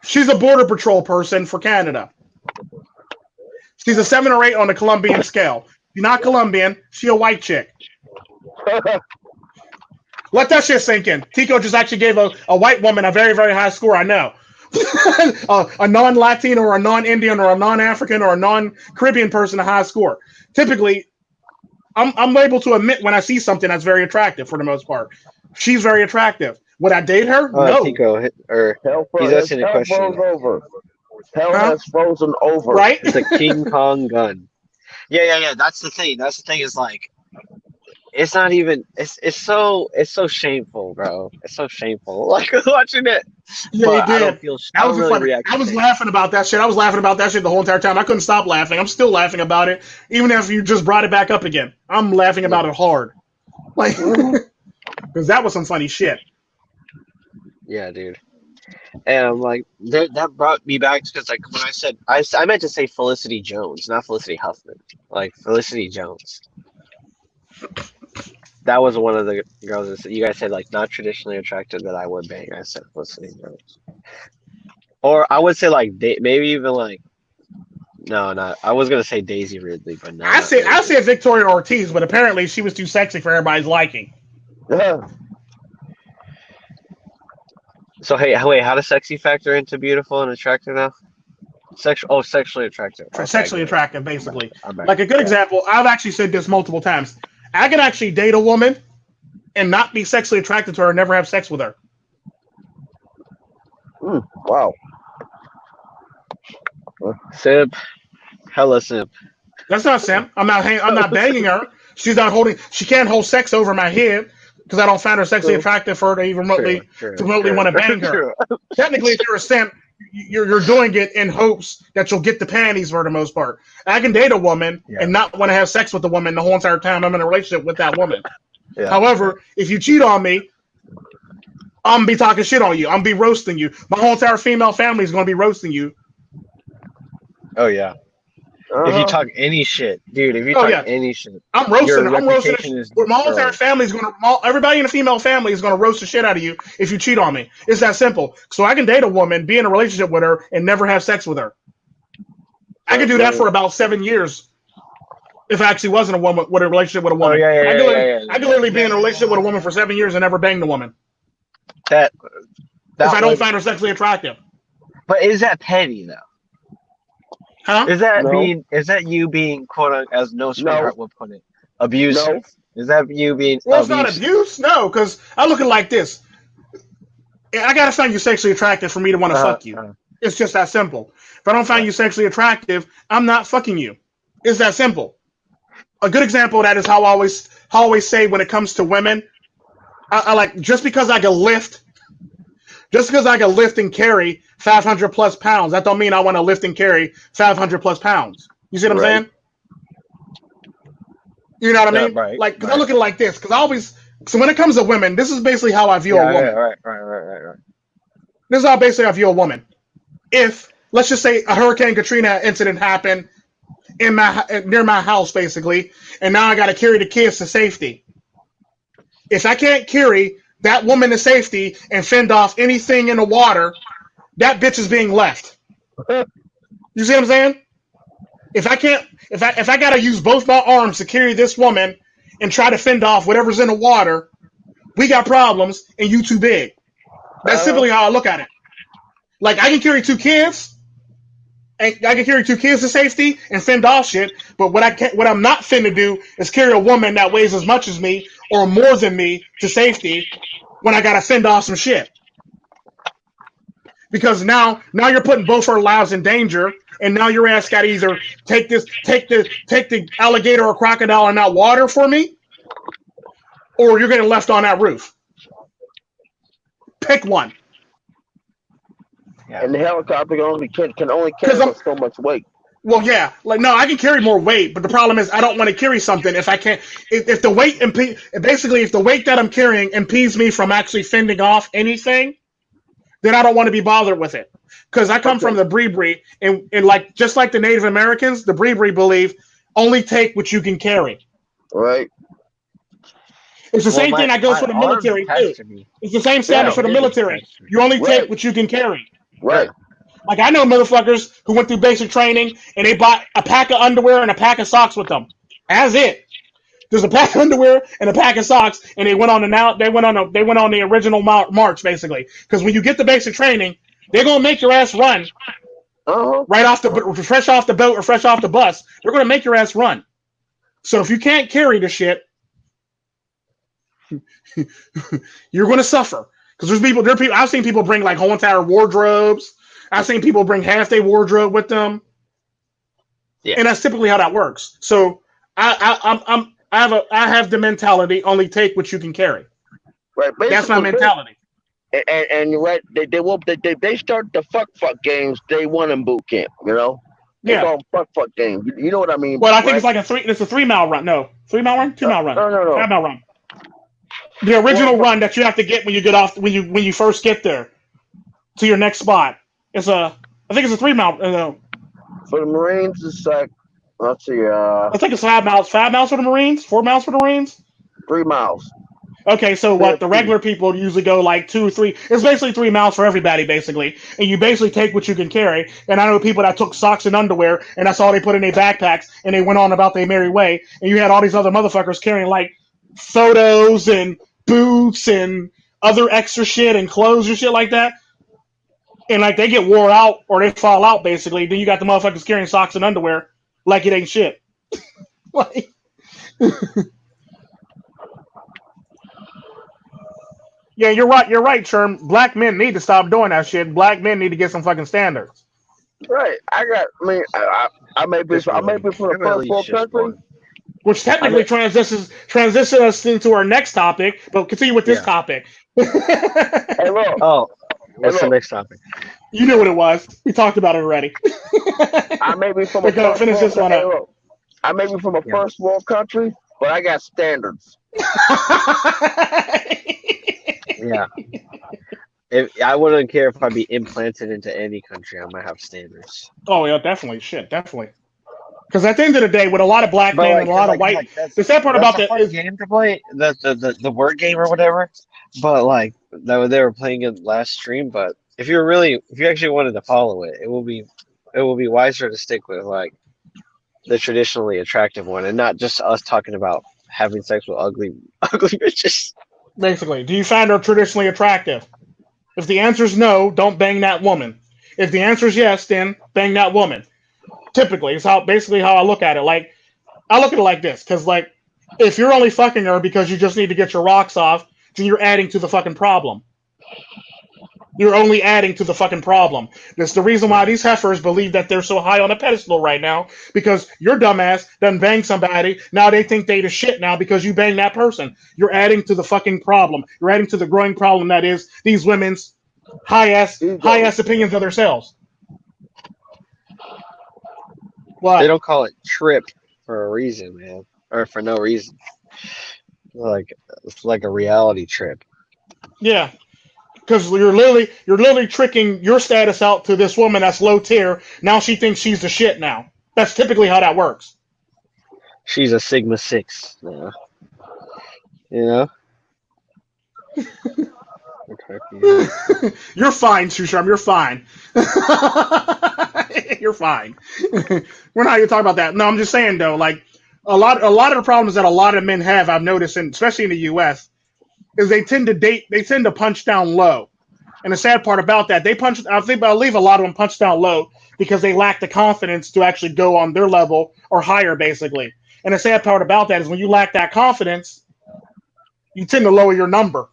She's a border patrol person for Canada. She's a 7 or 8 on the Colombian scale. She's not Colombian. She's a white chick. Let that shit sink in. Tico just actually gave a white woman a very, very high score. I know. A non-Latin or a non-Indian or a non-African or a non-Caribbean person a high score. Typically, I'm able to admit when I see something that's very attractive for the most part. She's very attractive. Would I date her? No. Tico, he's asking a question. Hell has frozen over. Right? It's a King Kong gun. Yeah. That's the thing. Is like, it's not even. It's so shameful, bro. It's so shameful. Like watching it. Yeah, but he did. I was laughing about that shit. I was laughing about that shit the whole entire time. I couldn't stop laughing. I'm still laughing about it, even if you just brought it back up again. I'm laughing about it hard, like because that was some funny shit. Yeah, dude. And like that brought me back because like when I said I meant to say Felicity Jones, not Felicity Huffman. Like Felicity Jones. That was one of the girls that you guys said like not traditionally attractive that I would bang. I said Felicity Jones, or I would say like maybe even like no, not I was gonna say Daisy Ridley, but no. I said Victoria Ortiz, but apparently she was too sexy for everybody's liking. Yeah. So hey, wait, how does sexy factor into beautiful and attractive now? Sexually attractive. Okay, sexually attractive, basically. Like a good example, I've actually said this multiple times. I can actually date a woman and not be sexually attracted to her and never have sex with her. Wow. Simp. Hella simp. That's not simp. I'm not banging her. She can't hold sex over my head because I don't find her sexually attractive for her to even remotely want to bang her. Technically, if you're a simp, you're doing it in hopes that you'll get the panties for the most part. I can date a woman and not want to have sex with the woman the whole entire time I'm in a relationship with that woman. Yeah. However, if you cheat on me, I'm going to be talking shit on you. I'm going to be roasting you. My whole entire female family is going to be roasting you. Oh, yeah. If you talk any shit, dude, any shit. I'm roasting. My whole entire family is going to, everybody in the female family is going to roast the shit out of you if you cheat on me. It's that simple. So I can date a woman, be in a relationship with her, and never have sex with her. I can do that for about 7 years. If I actually wasn't a woman with a relationship with a Oh woman, yeah, I could literally be in a relationship with a woman for 7 years and never bang the woman That if I don't would. find her sexually attractive. But is that petty though? Huh? Is that No. Is that you being quote unquote, as no sweetheart would put it, abusive? No. Is that you being Well, it's not abusive? abuse, no, because I look at it like this. I gotta find you sexually attractive for me to want to fuck you. It's just that simple. If I don't find you sexually attractive, I'm not fucking you. It's that simple. A good example of that is how I always say when it comes to women, I like just because I can lift and carry 500 plus pounds, that don't mean I want to lift and carry 500 plus pounds. You see what I'm saying? You know what I mean? Right. Like, because I look at it like this. So when it comes to women, this is basically how I view a woman. Right. This is how basically I view a woman. If, let's just say, a Hurricane Katrina incident happened near my house, basically, and now I got to carry the kids to safety. If I can't carry that woman to safety and fend off anything in the water, that bitch is being left. You see what I'm saying? If I gotta use both my arms to carry this woman and try to fend off whatever's in the water, we got problems and you too big. That's simply how I look at it. Like I can carry two kids, and I can carry two kids to safety and fend off shit. But what I'm not finna do is carry a woman that weighs as much as me or more than me to safety when I gotta fend off some shit. Because now you're putting both our lives in danger, and now your ass got to either take the alligator or crocodile in that water for me, or you're getting left on that roof. Pick one. Yeah. And the helicopter can only carry so much weight. Well, yeah, like no, I can carry more weight, but the problem is I don't want to carry something if I can't. If the weight if the weight that I'm carrying impedes me from actually fending off anything, then I don't want to be bothered with it. Because I come from the Bree, and like just like the Native Americans, the Bree believe only take what you can carry. Right. It's the same thing that goes for the military too. It's the same standard for the military. You only take what you can carry. Right. Like I know motherfuckers who went through basic training and they bought a pack of underwear and a pack of socks with them. As it. There's a pack of underwear and a pack of socks, and they went on the original march basically. Because when you get the basic training, they're gonna make your ass run right off fresh off the boat or fresh off the bus. They're gonna make your ass run. So if you can't carry the shit, you're gonna suffer. Because there are people. I've seen people bring like whole entire wardrobes. I've seen people bring half their wardrobe with them. Yeah. And that's typically how that works. So I have the mentality only take what you can carry. Right. That's my mentality. And you're right. They start the fuck games day one in boot camp. You know. They call them fuck games. You know what I mean? Well, I think it's like it's a 3 mile run. No, 3 mile run, 2 mile run. No. 5 mile run. The original run that you have to get when you get off when you first get there to your next spot. I think it's a 3 mile. For the Marines, it's like let's see. I think it's 5 miles. 5 miles for the Marines. 4 miles for the Marines. 3 miles. Okay, so what the regular people usually go like 2 or 3. It's basically 3 miles for everybody, basically. And you basically take what you can carry. And I know people that took socks and underwear, and that's all they put in their backpacks, and they went on about their merry way. And you had all these other motherfuckers carrying like photos and boots and other extra shit and clothes and shit like that. And like they get wore out or they fall out, basically. Then you got the motherfuckers carrying socks and underwear like it ain't shit. Like. Yeah, you're right. You're right, Sherm. Black men need to stop doing that shit. Black men need to get some fucking standards. Right. I may be from a first world country, which technically transitions us into our next topic. But continue with this topic. Hey, look. What's the next topic? You knew what it was. We talked about it already. I may be from a first finish this one up. Look, I may be from a first world country, but I got standards. Yeah. I wouldn't care if I'd be implanted into any country. I might have standards. Oh yeah, definitely. Shit, definitely. Because at the end of the day, with a lot of black men and a lot of white, the sad part about that is game to play the word game or whatever. But like they were playing it last stream. But if you actually wanted to follow it, it will be wiser to stick with like the traditionally attractive one, and not just us talking about having sex with ugly bitches. Basically, do you find her traditionally attractive? If the answer is no, don't bang that woman. If the answer is yes, then bang that woman. Typically, it's basically how I look at it. Like, I look at it like this, because like, if you're only fucking her because you just need to get your rocks off, then you're adding to the fucking problem. You're only adding to the fucking problem. That's the reason why these heifers believe that they're so high on a pedestal right now, because your dumbass done bang somebody. Now they think they the shit now because you bang that person. You're adding to the fucking problem. You're adding to the growing problem that is these women's high ass opinions of themselves. What? They don't call it trip for a reason, man, or for no reason. Like it's like a reality trip. Yeah. Because you're literally tricking your status out to this woman that's low tier. Now she thinks she's the shit now. That's typically how that works. She's a Sigma 6 now. You know? You're fine, Susharm. You're fine. You're fine. We're not even talking about that. No, I'm just saying though, like a lot of the problems that a lot of men have, I've noticed, and especially in the US, is they tend to punch down low. And the sad part about that, I believe a lot of them punch down low because they lack the confidence to actually go on their level or higher, basically. And the sad part about that is when you lack that confidence, you tend to lower your number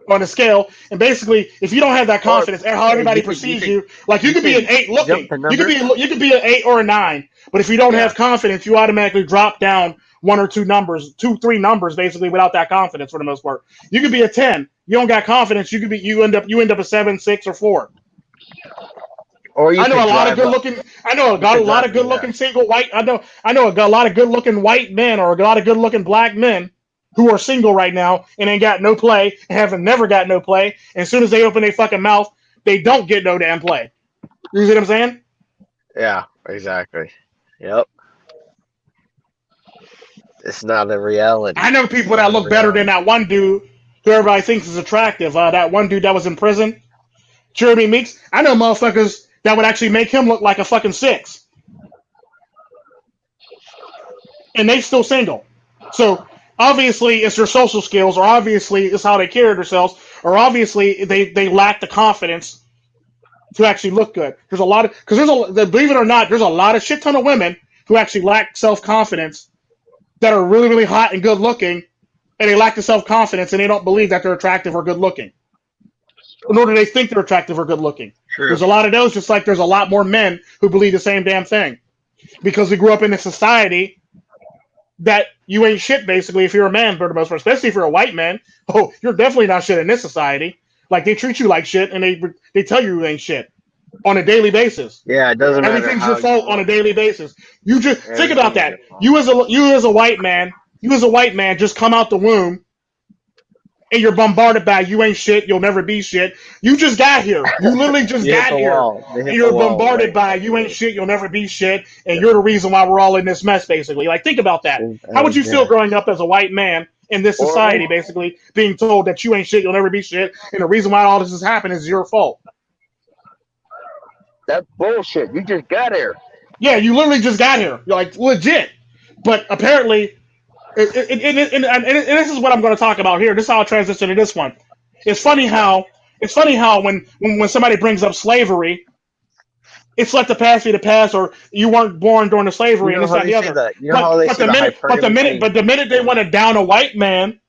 on the scale. And basically, if you don't have that confidence and how everybody perceives you, like you could be an 8 looking, you could be an 8 or a 9, but if you don't have confidence, you automatically drop down 1 or 2 numbers, 2, 3 numbers, basically without that confidence for the most part. You could be a 10. You don't got confidence. You end up a 7, 6, or 4. Or I know a lot of good looking single white. I know a lot of good looking white men or a lot of good looking black men who are single right now and ain't got no play and haven't never got no play. And as soon as they open their fucking mouth, they don't get no damn play. You see what I'm saying? Yeah, exactly. Yep. It's not a reality. I know people that look better than that one dude who everybody thinks is attractive. That one dude that was in prison, Jeremy Meeks. I know motherfuckers that would actually make him look like a fucking 6. And they still single. So obviously it's their social skills, or obviously it's how they carry themselves, or obviously they lack the confidence to actually look good. There's a lot of, believe it or not, there's a lot of shit ton of women who actually lack self-confidence that are really, really hot and good looking, and they lack the self-confidence and they don't believe that they're attractive or good looking. Nor do they think they're attractive or good looking. True. There's a lot of those, just like there's a lot more men who believe the same damn thing. Because we grew up in a society that you ain't shit, basically, if you're a man, for the most part, especially if you're a white man. Oh, you're definitely not shit in this society. Like, they treat you like shit, and they tell you ain't shit on a daily basis. Yeah, it doesn't matter. Everything's your fault on a daily basis. You just think about that. You as a white man just come out the womb and you're bombarded by you ain't shit, you'll never be shit. You just got here. You literally just got here. And you're bombarded by you ain't shit, you'll never be shit, and you're the reason why we're all in this mess, basically. Like, think about that. How would you feel growing up as a white man in this society, basically, being told that you ain't shit, you'll never be shit, and the reason why all this has happened is your fault? That's bullshit. You just got here. Yeah, you literally just got here. You're like, legit. But apparently, and this is what I'm going to talk about here. This is how I'll transition to this one. It's funny how when somebody brings up slavery, it's like the past be the past, or you weren't born during the slavery, and this, that, and the other. But the minute they want to down a white man,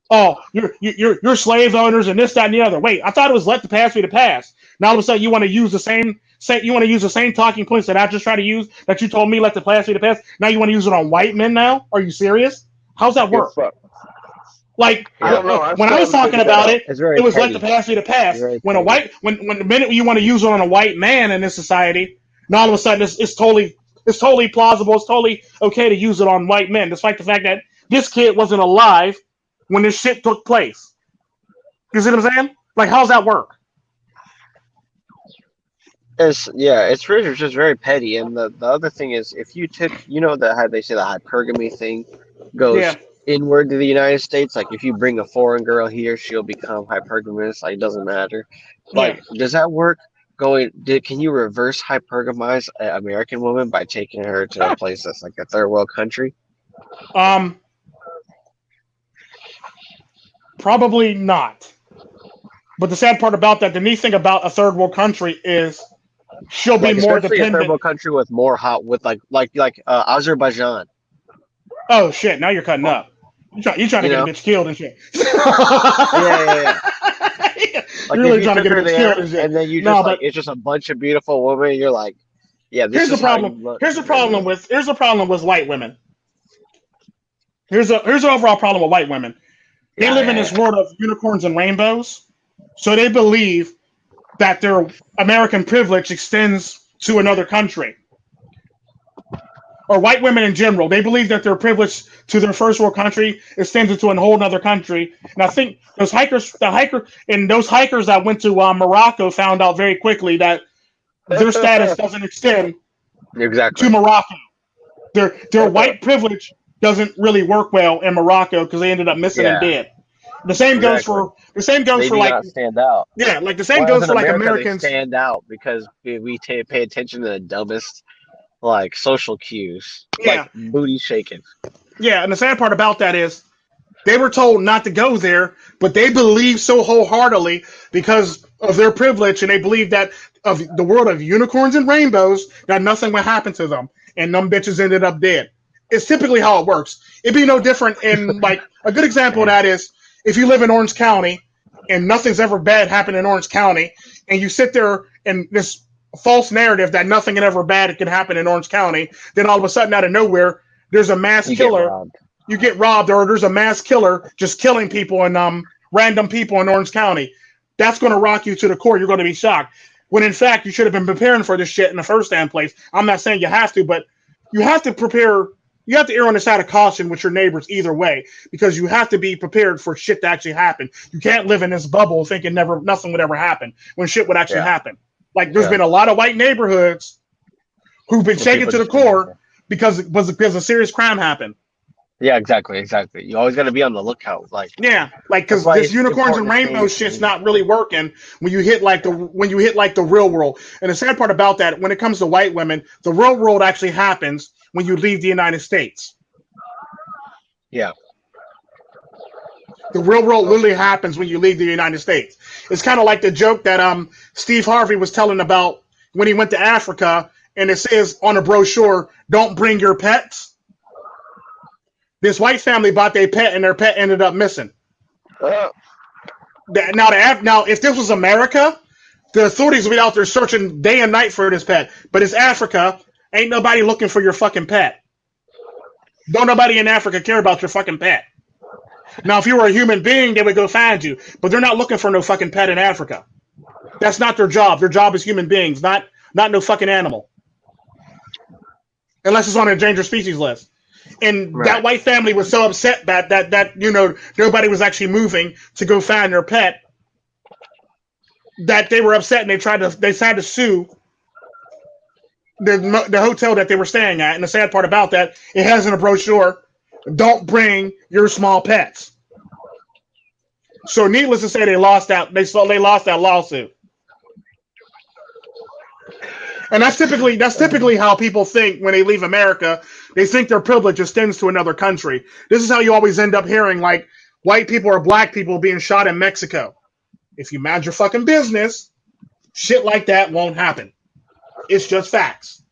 oh, you're slave owners and this, that, and the other. Wait, I thought it was let the past be the past. Now all of a sudden you want to use the same talking points that I just tried to use, that you told me let the past be the past. Now you want to use it on white men now? Are you serious? How's that work? Like, when I was talking about it, it was let the past be the past. When the minute you want to use it on a white man in this society, now all of a sudden it's totally plausible, it's totally okay to use it on white men, despite the fact that this kid wasn't alive when this shit took place. You see what I'm saying? Like, how's that work? It's just very petty. And the other thing is, if you took, how they say the hypergamy thing goes inward to the United States. Like, if you bring a foreign girl here, she'll become hypergamous. Like, it doesn't matter. Like, does that work Can you reverse hypergamize an American woman by taking her to a place that's like a third world country? Probably not. But the sad part about that, the neat thing about a third world country is she'll be Like more especially a third dependent. world country with more hot with like Azerbaijan. Oh shit! Now you're cutting up. You trying to You get a know? bitch killed and shit. Yeah. Like You're if really you trying to took get a her bitch killed there and shit. and then you just No, like but it's just a bunch of beautiful women, you're like, yeah, this here's the is how you problem. look. Here's the problem with white women. Here's the overall problem with white women. They live in this Yeah. world of unicorns and rainbows, so they believe that their American privilege extends to another country. Or white women in general, they believe that their privilege to their first world country extends into a whole other country. And I think those hikers that went to Morocco found out very quickly that their status doesn't extend to Exactly. Morocco. Their white privilege doesn't really work well in Morocco because they ended up missing and Yeah, dead. exactly. The same goes They for do like not stand out. the same Whereas goes in for like America, they Americans. stand out because we pay attention to the dumbest like social cues, like Yeah, booty shaking. yeah, and the sad part about that is they were told not to go there, but they believe so wholeheartedly because of their privilege, and they believe that of the world of unicorns and rainbows that nothing would happen to them, and them bitches ended up dead. It's typically how it works. It'd be no different in like a good example of that is if you live in Orange County and nothing's ever bad happened in Orange County, and you sit there and this false narrative that nothing ever bad can happen in Orange County, then all of a sudden out of nowhere there's a mass You get killer, robbed. you get robbed, or there's a mass killer just killing people and random people in Orange County. That's going to rock you to the core. You're going to be shocked. When in fact you should have been preparing for this shit in the first damn place. I'm not saying you have to, but you have to prepare. You have to err on the side of caution with your neighbors either way, because you have to be prepared for shit to actually happen. You can't live in this bubble thinking nothing would ever happen when shit would actually Yeah. happen. Like there's Yeah. been a lot of white neighborhoods who've been shaken People to the just can't core because a serious crime happened. Yeah, exactly. You always got to be on the lookout. Like Yeah, like that's because why this it's unicorns and important to rainbows stay. shit's not really working when you hit like the real world. And the sad part about that, when it comes to white women, the real world actually happens when you leave the United States. Yeah. The real world literally happens when you leave the United States. It's kind of like the joke that Steve Harvey was telling about when he went to Africa, and it says on a brochure, "Don't bring your pets." This white family bought their pet, and their pet ended up missing. Now, if this was America, the authorities would be out there searching day and night for this pet. But it's Africa. Ain't nobody looking for your fucking pet. Don't nobody in Africa care about your fucking pet. Now, if you were a human being, they would go find you. But they're not looking for no fucking pet in Africa. That's not their job. Their job is human beings, not no fucking animal. Unless it's on a endangered species list. And that white family was so upset that nobody was actually moving to go find their pet, that they were upset, and they decided to sue the hotel that they were staying at. And the sad part about that, it has in a brochure, "Don't bring your small pets." So needless to say, they lost that lawsuit. And that's typically how people think when they leave America. They think their privilege extends to another country. This is how you always end up hearing like white people or black people being shot in Mexico. If you mind your fucking business, shit like that won't happen. It's just facts.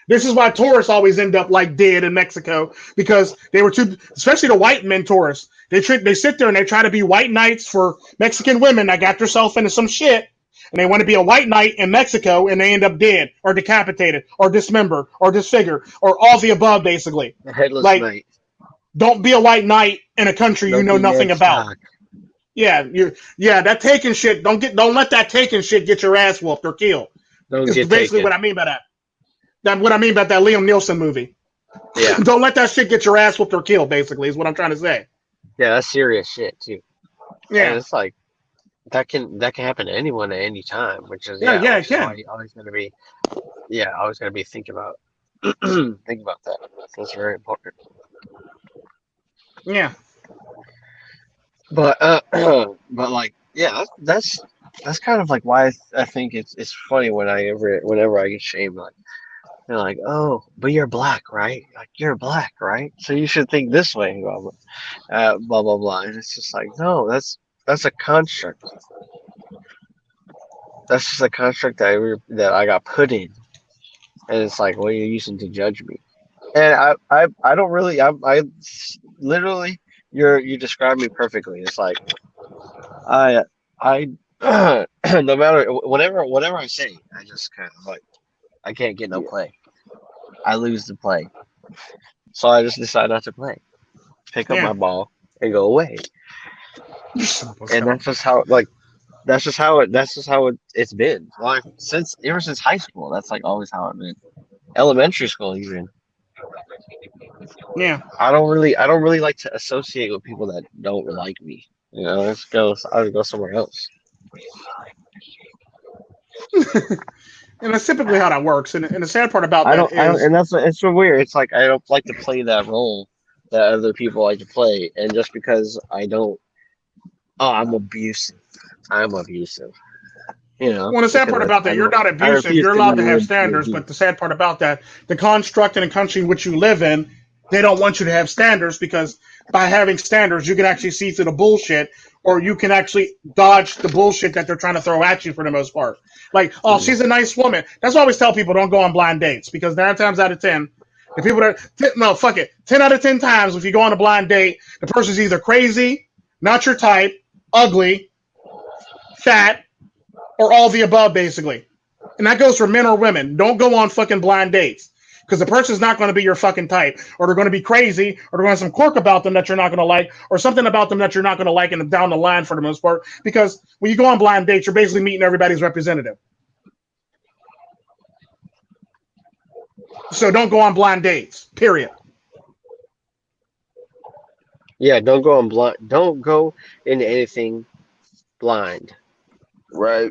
This is why tourists always end up like dead in Mexico, because they were too, especially the white men tourists. They sit there and they try to be white knights for Mexican women that got themselves into some shit, and they want to be a white knight in Mexico, and they end up dead or decapitated or dismembered or disfigured or all the above, basically. The headless Like, knight. don't be a white knight in a country you know nothing about. Stock. Yeah, that taking shit. Don't let that taking shit get your ass whooped or killed. It's basically what I mean by that. That's what I mean by that Liam Neeson movie. Yeah. Don't let that shit get your ass whooped or killed, basically, is what I'm trying to say. Yeah, that's serious shit too. Yeah. And it's like that can happen to anyone at any time, which is it can. Always gonna be thinking about think about that. That's very important. Yeah. But but like that's that's kind of like why I think it's funny whenever I get shamed, like they're like, oh, but you're black, right? Like you're black, right? So you should think this way, blah blah blah. And it's just like, no, that's a construct. That's just a construct that I got put in, and it's like, what are you using to judge me? And I don't really I literally you describe me perfectly. It's like I no matter whatever I say, I just kind of like I can't get no Yeah. play. I lose the play, so I just decide not to play. Pick up Yeah. my ball and go away. And that's just how it's been. Like ever since high school, that's like always how it's been. Elementary school even. Yeah. I don't really like to associate with people that don't like me. You know, I'll go somewhere else. And that's typically how that works. And the sad part about I that don't I don't is, and that's it's so weird. It's like I don't like to play that role that other people like to play, and just because I don't, oh, I'm abusive. I'm abusive. You know, well, the sad because part about that, you're not I abusive. refuse You're to allowed to have be standards. But abused. the sad part about that, the construct and the country in which you live in, they don't want you to have standards because by having standards, you can actually see through the bullshit, or you can actually dodge the bullshit that they're trying to throw at you for the most part. Like, oh, Mm. she's a nice woman. That's why I always tell people don't go on blind dates because 9 times out of 10, the people that, no, fuck it. 10 out of 10 times, if you go on a blind date, the person's either crazy, not your type, ugly, fat, or all the above, basically. And that goes for men or women. Don't go on fucking blind dates because the person's not going to be your fucking type, or they're going to be crazy, or they're going to have some quirk about them that you're not going to like, or something about them that you're not going to like and down the line for the most part. Because when you go on blind dates, you're basically meeting everybody's representative. So don't go on blind dates. Period. Yeah, don't go on blind. Don't go into anything blind. Right.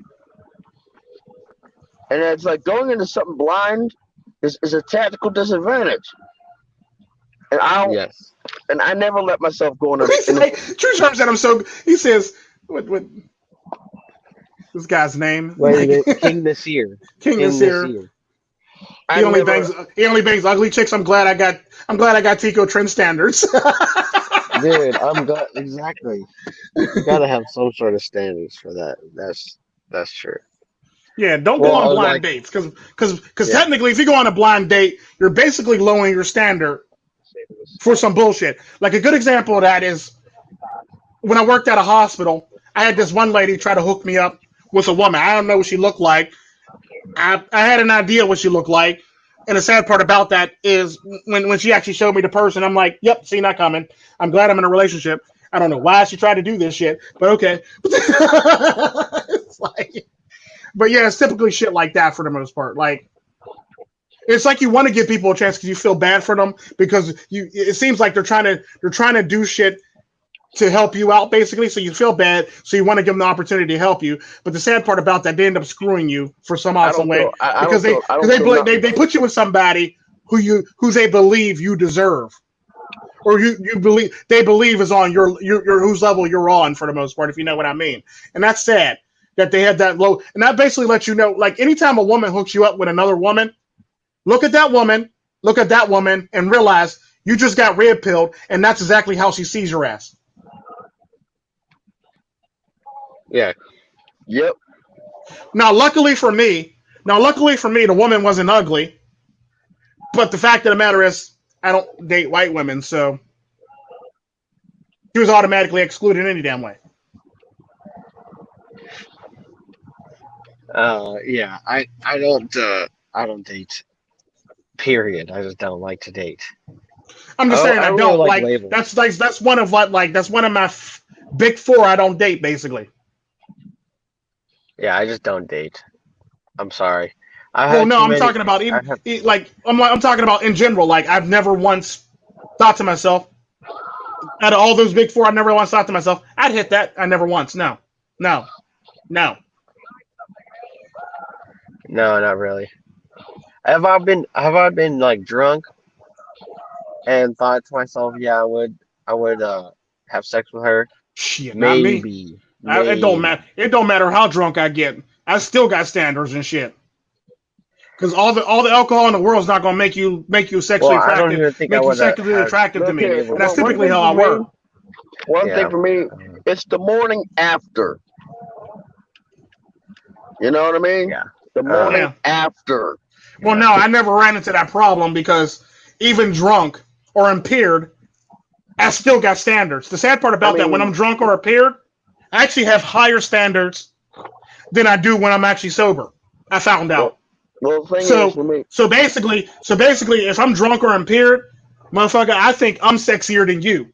And it's like going into something blind is a tactical disadvantage. And Yes. I never let myself go into. He's like, True Charm said I'm so. He says, what this guy's name? Wait, Like, King Nasir. King King Nasir. Nasir. He only bangs ugly chicks. I'm glad I got Tico Trend standards. Dude, I'm glad. Exactly. You gotta have some sort of standards for that. That's true. Yeah, don't go Well, on I was blind like, dates because yeah, technically, if you go on a blind date, you're basically lowering your standard for some bullshit. Like a good example of that is when I worked at a hospital. I had this one lady try to hook me up with a woman. I don't know what she looked like. I had an idea what she looked like. And the sad part about that is when she actually showed me the person, I'm like, yep, see not coming. I'm glad I'm in a relationship. I don't know why she tried to do this shit, but okay. It's like, but yeah, it's typically shit like that for the most part. Like, it's like you want to give people a chance because you feel bad for them because it seems like they're trying to do shit to help you out, basically. So you feel bad, so you want to give them the opportunity to help you. But the sad part about that, they end up screwing you for some way because they put you with somebody who they believe you deserve, or you believe they believe is on your whose level you're on for the most part, if you know what I mean. And that's sad that they had that low. And that basically lets you know, like anytime a woman hooks you up with another woman, look at that woman, and realize you just got red pilled, and that's exactly how she sees your ass. yeah. Yep. Now, luckily for me, the woman wasn't ugly. But the fact of the matter is, I don't date white women, so she was automatically excluded any damn way. Yeah. I don't date. Period. I just don't like to date. I'm just saying I I don't really don't like like. labels. That's one of that's one of my big four I don't date, basically. Yeah, I just don't date. I'm sorry. I Well, have no, too I'm many. talking about I even have. I'm talking about in general. Like I've never once thought to myself, out of all those big four, I never once thought to myself, I'd hit that. I never once. No, no, no. No, not really. Have I been like drunk and thought to myself, yeah, I would have sex with her? Shit, not me. Maybe. It don't made. matter. It don't matter how drunk I get. I still got standards and shit. Because all the alcohol in the world is not going to make you Well, sexually I don't attractive, even think I make you would sexually have attractive to Look me, here. and that's One typically thing how I for work. me. One yeah. thing for me. It's the morning after. You know what I mean? Yeah. The morning Yeah. after. Well, no, I never ran into that problem because even drunk or impaired, I still got standards. The sad part about that, when I'm drunk or impaired, I actually have higher standards than I do when I'm actually sober. I found out. Well, the thing is So, for me. so basically, if I'm drunk or impaired, motherfucker, I think I'm sexier than you.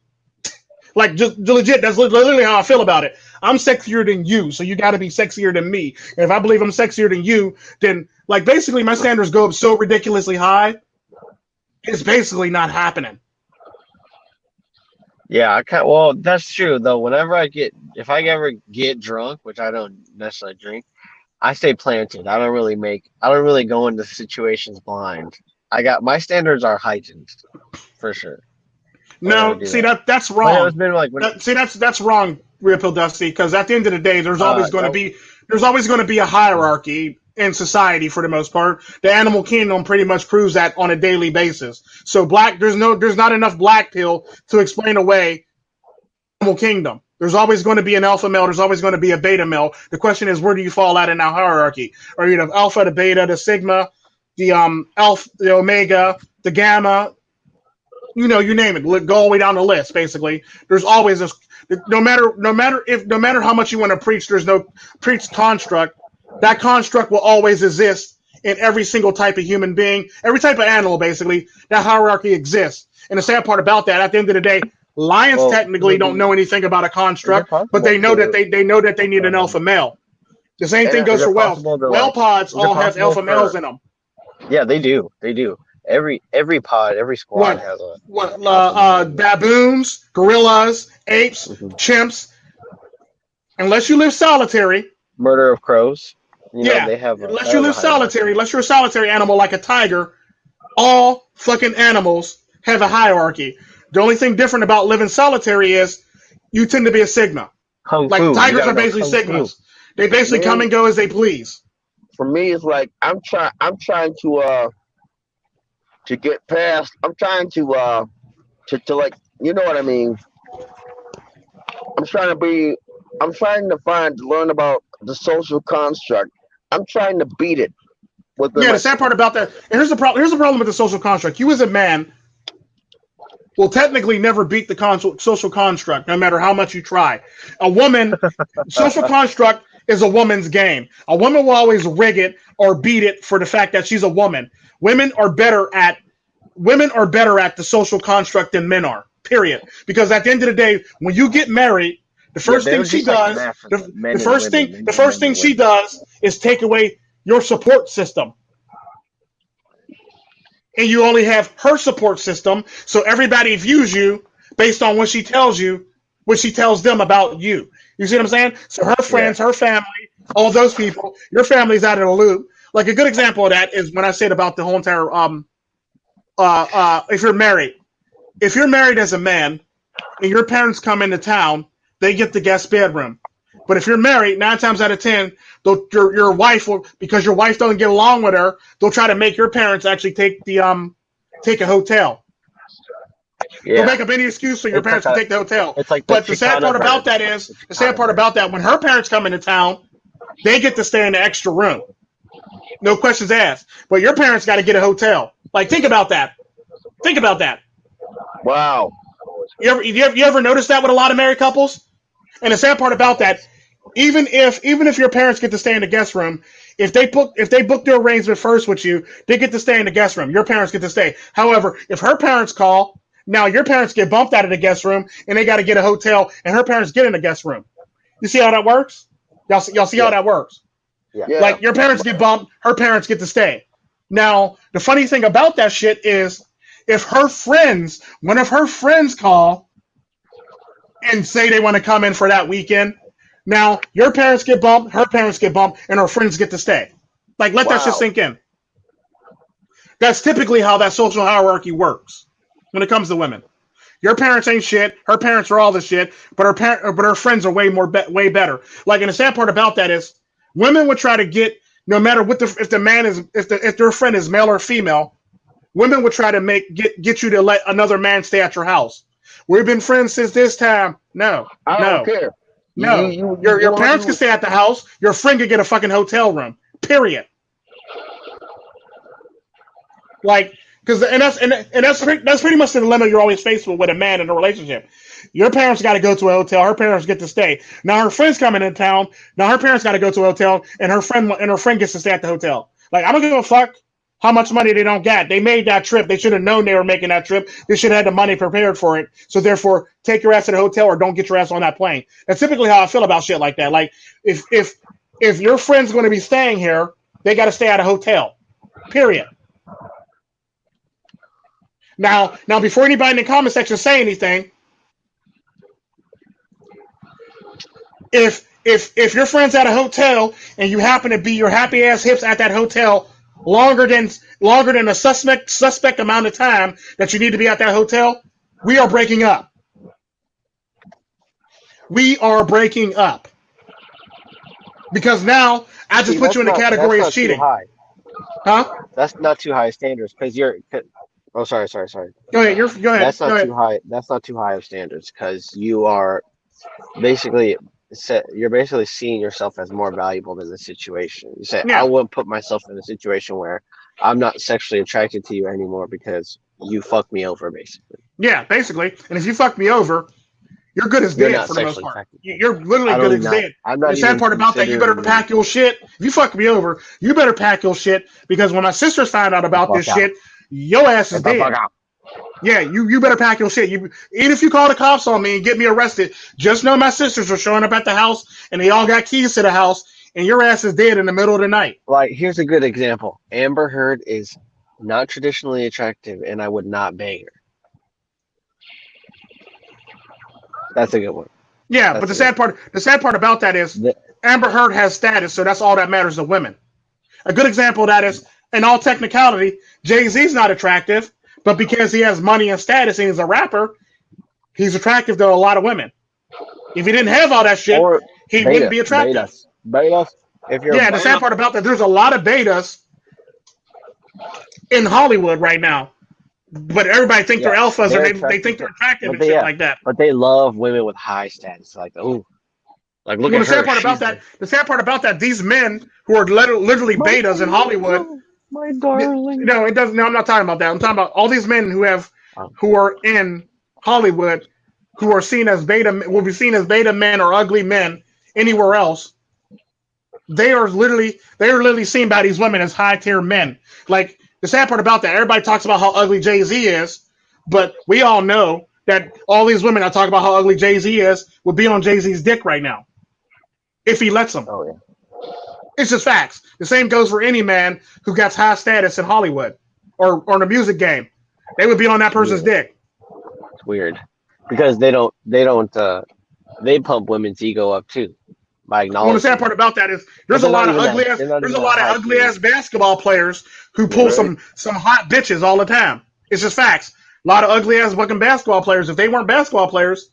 Like, just legit, that's literally how I feel about it. I'm sexier than you, so you got to be sexier than me. And if I believe I'm sexier than you, then, like, basically my standards go up so ridiculously high, it's basically not happening. Yeah, I can't. Well, that's true though. If I ever get drunk, which I don't necessarily drink, I stay planted. I don't really go into situations blind. My standards are heightened for sure. I would never No, do see that. that's But wrong. it's been like when That's wrong, Real Pill Dusty. Because at the end of the day, there's always going to that, be a hierarchy in society for the most part. The animal kingdom pretty much proves that on a daily basis. So there's not enough black pill to explain away animal kingdom. There's always going to be an alpha male. There's always going to be a beta male. The question is, where do you fall out in that hierarchy? Are you the alpha, the beta, the sigma, the alpha, the omega, the gamma? You know, you name it. Go all the way down the list. Basically, there's always this. No matter how much you want to preach, there's no preach construct. That construct will always exist in every single type of human being, every type of animal. Basically, that hierarchy exists. And the sad part about that, at the end of the day, lions technically don't know anything about a construct, but they know that they need an alpha male. The same thing goes for whales. Whale pods all have alpha males in them. Yeah, they do. They do. Every pod, every squad has baboons, gorillas, apes, chimps. Unless you live solitary. Murder of crows. They have. Unless you live solitary, unless you're a solitary animal like a tiger, all fucking animals have a hierarchy. The only thing different about living solitary is you tend to be a sigma. Tigers are basically sigmas. They basically come and go as they please. For me, it's like I'm trying to get past. I'm trying to like, you know what I mean. I'm trying to learn about the social construct. I'm trying to beat it. The sad part about that. And here's the problem. Here's the problem with the social construct. You as a man will technically never beat the social construct, no matter how much you try. A woman, social construct is a woman's game. A woman will always rig it or beat it for the fact that she's a woman. Women are better at the social construct than men are. Period. Because at the end of the day, when you get married, the first thing she does, the first thing she does is take away your support system. And you only have her support system, so everybody views you based on what she tells them about you. You see what I'm saying? So her friends, her family, all those people, your family's out of the loop. Like a good example of that is when I said about the whole entire if you're married as a man and your parents come into town, they get the guest bedroom. But if you're married, 9 times out of 10, your wife will, because your wife doesn't get along with her, they'll try to make your parents actually take a hotel. They'll make up any excuse for your parents to take the hotel. But the sad part about that, when her parents come into town, they get to stay in the extra room. No questions asked. But your parents got to get a hotel. Like, think about that. Wow. You ever notice that with a lot of married couples? And the sad part about that, even if your parents get to stay in the guest room, if they book their arrangement first with you, they get to stay in the guest room. Your parents get to stay. However, if her parents call, now your parents get bumped out of the guest room and they got to get a hotel, and her parents get in the guest room. You see how that works? Y'all see how that works? Yeah. Like, your parents get bumped, her parents get to stay. Now, the funny thing about that shit is, if one of her friends call and say they want to come in for that weekend, now your parents get bumped, her parents get bumped, and her friends get to stay. Like, let that shit sink in. That's typically how that social hierarchy works when it comes to women. Your parents ain't shit. Her parents are all the shit, but her friends are way better. Like, and the sad part about that is, women would try to get, no matter what if their friend is male or female, women would try to get you to let another man stay at your house. We've been friends since this time. No, I don't care. no. Your parents can stay at the house. Your friend can get a fucking hotel room. Period. Like, because that's pretty much the dilemma you're always faced with a man in a relationship. Your parents got to go to a hotel. Her parents get to stay. Now her friend's coming in town. Now her parents got to go to a hotel, and her friend gets to stay at the hotel. Like, I don't give a fuck how much money they don't get. They made that trip. They should have known they were making that trip. They should have had the money prepared for it. So therefore, take your ass to the hotel or don't get your ass on that plane. That's typically how I feel about shit like that. Like, if your friend's going to be staying here, they got to stay at a hotel. Period. Now, before anybody in the comment section say anything, if your friend's at a hotel and you happen to be your happy ass hips at that hotel longer than a suspect amount of time that you need to be at that hotel, we are breaking up. We are breaking up. Because now I just put you in the category of cheating. Huh? That's not too high standards because you're. Oh, sorry. Go ahead. Go ahead. That's not too high. That's not too high of standards because you are basically you're basically seeing yourself as more valuable than the situation. You say, I wouldn't put myself in a situation where I'm not sexually attracted to you anymore because you fucked me over, basically. Yeah, basically. And if you fuck me over, you're good as dead for the most part. You're literally good as dead. The sad part about that, you better pack your shit. If you fuck me over, you better pack your shit because when my sisters find out about this shit, your ass is dead. Yeah, you better pack your shit. Even if you call the cops on me and get me arrested, just know my sisters are showing up at the house and they all got keys to the house and your ass is dead in the middle of the night. Like, here's a good example. Amber Heard is not traditionally attractive and I would not bang her. That's a good one. Yeah, but the sad part about that is Amber Heard has status, so that's all that matters to women. A good example of that is, in all technicality, Jay-Z's not attractive, but because he has money and status and he's a rapper, he's attractive to a lot of women. If he didn't have all that shit, he wouldn't be attractive. Betas. The sad part about that, there's a lot of betas in Hollywood right now. But everybody think they're alphas or they think they're attractive and shit like that. But they love women with high status. Like, ooh. Like, look at her. The sad part about that, these men who are literally betas in Hollywood. My darling. No, it doesn't. No, I'm not talking about that. I'm talking about all these men who are in Hollywood who are seen as will be seen as beta men or ugly men anywhere else. They are literally seen by these women as high tier men. Like, the sad part about that, everybody talks about how ugly Jay-Z is, but we all know that all these women that talk about how ugly Jay-Z is would be on Jay-Z's dick right now. If he lets them. Oh, yeah. It's just facts. The same goes for any man who gets high status in Hollywood or in the music game. They would be on that person's dick. It's weird. Because they pump women's ego up too. By acknowledging. Well, the sad part about that is there's a lot of ugly ass basketball players who pull some hot bitches all the time. It's just facts. A lot of ugly ass fucking basketball players. If they weren't basketball players,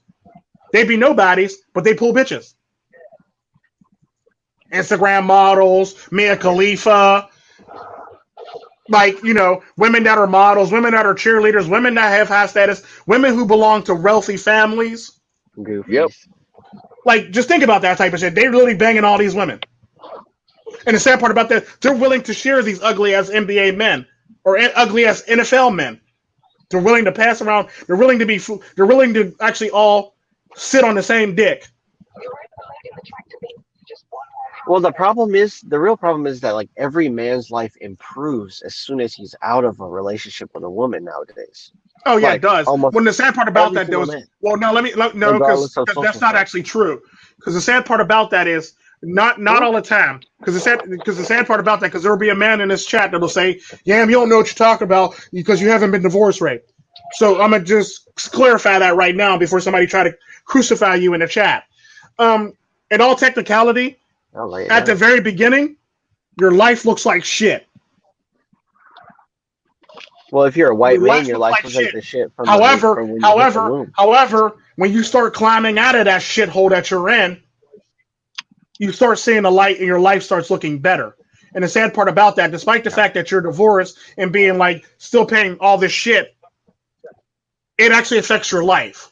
they'd be nobodies, but they pull bitches. Instagram models, Mia Khalifa, like, women that are models, women that are cheerleaders, women that have high status, women who belong to wealthy families. Goofies. Yep. Like, just think about that type of shit. They're really banging all these women. And the sad part about that, they're willing to share these ugly ass NBA men or ugly ass NFL men. They're willing to pass around. They're willing to actually all sit on the same dick. Well, the real problem is that, like, every man's life improves as soon as he's out of a relationship with a woman nowadays. Oh yeah, it does. When the sad part about that is, because that's not actually true. Because the sad part about that is not all the time. Because the sad part about that, because there will be a man in this chat that'll say, "Yam, you don't know what you're talking about because you haven't been divorce raped." So I'm gonna just clarify that right now before somebody try to crucify you in the chat. In all technicality, at the very beginning, your life looks like shit. Well, if you're a white man, your look life like looks like shit. the shit from However, when you hit the womb. when you start climbing out of that shithole that you're in, you start seeing the light and your life starts looking better. And the sad part about that, despite the fact that you're divorced and being like still paying all this shit, it actually affects your life.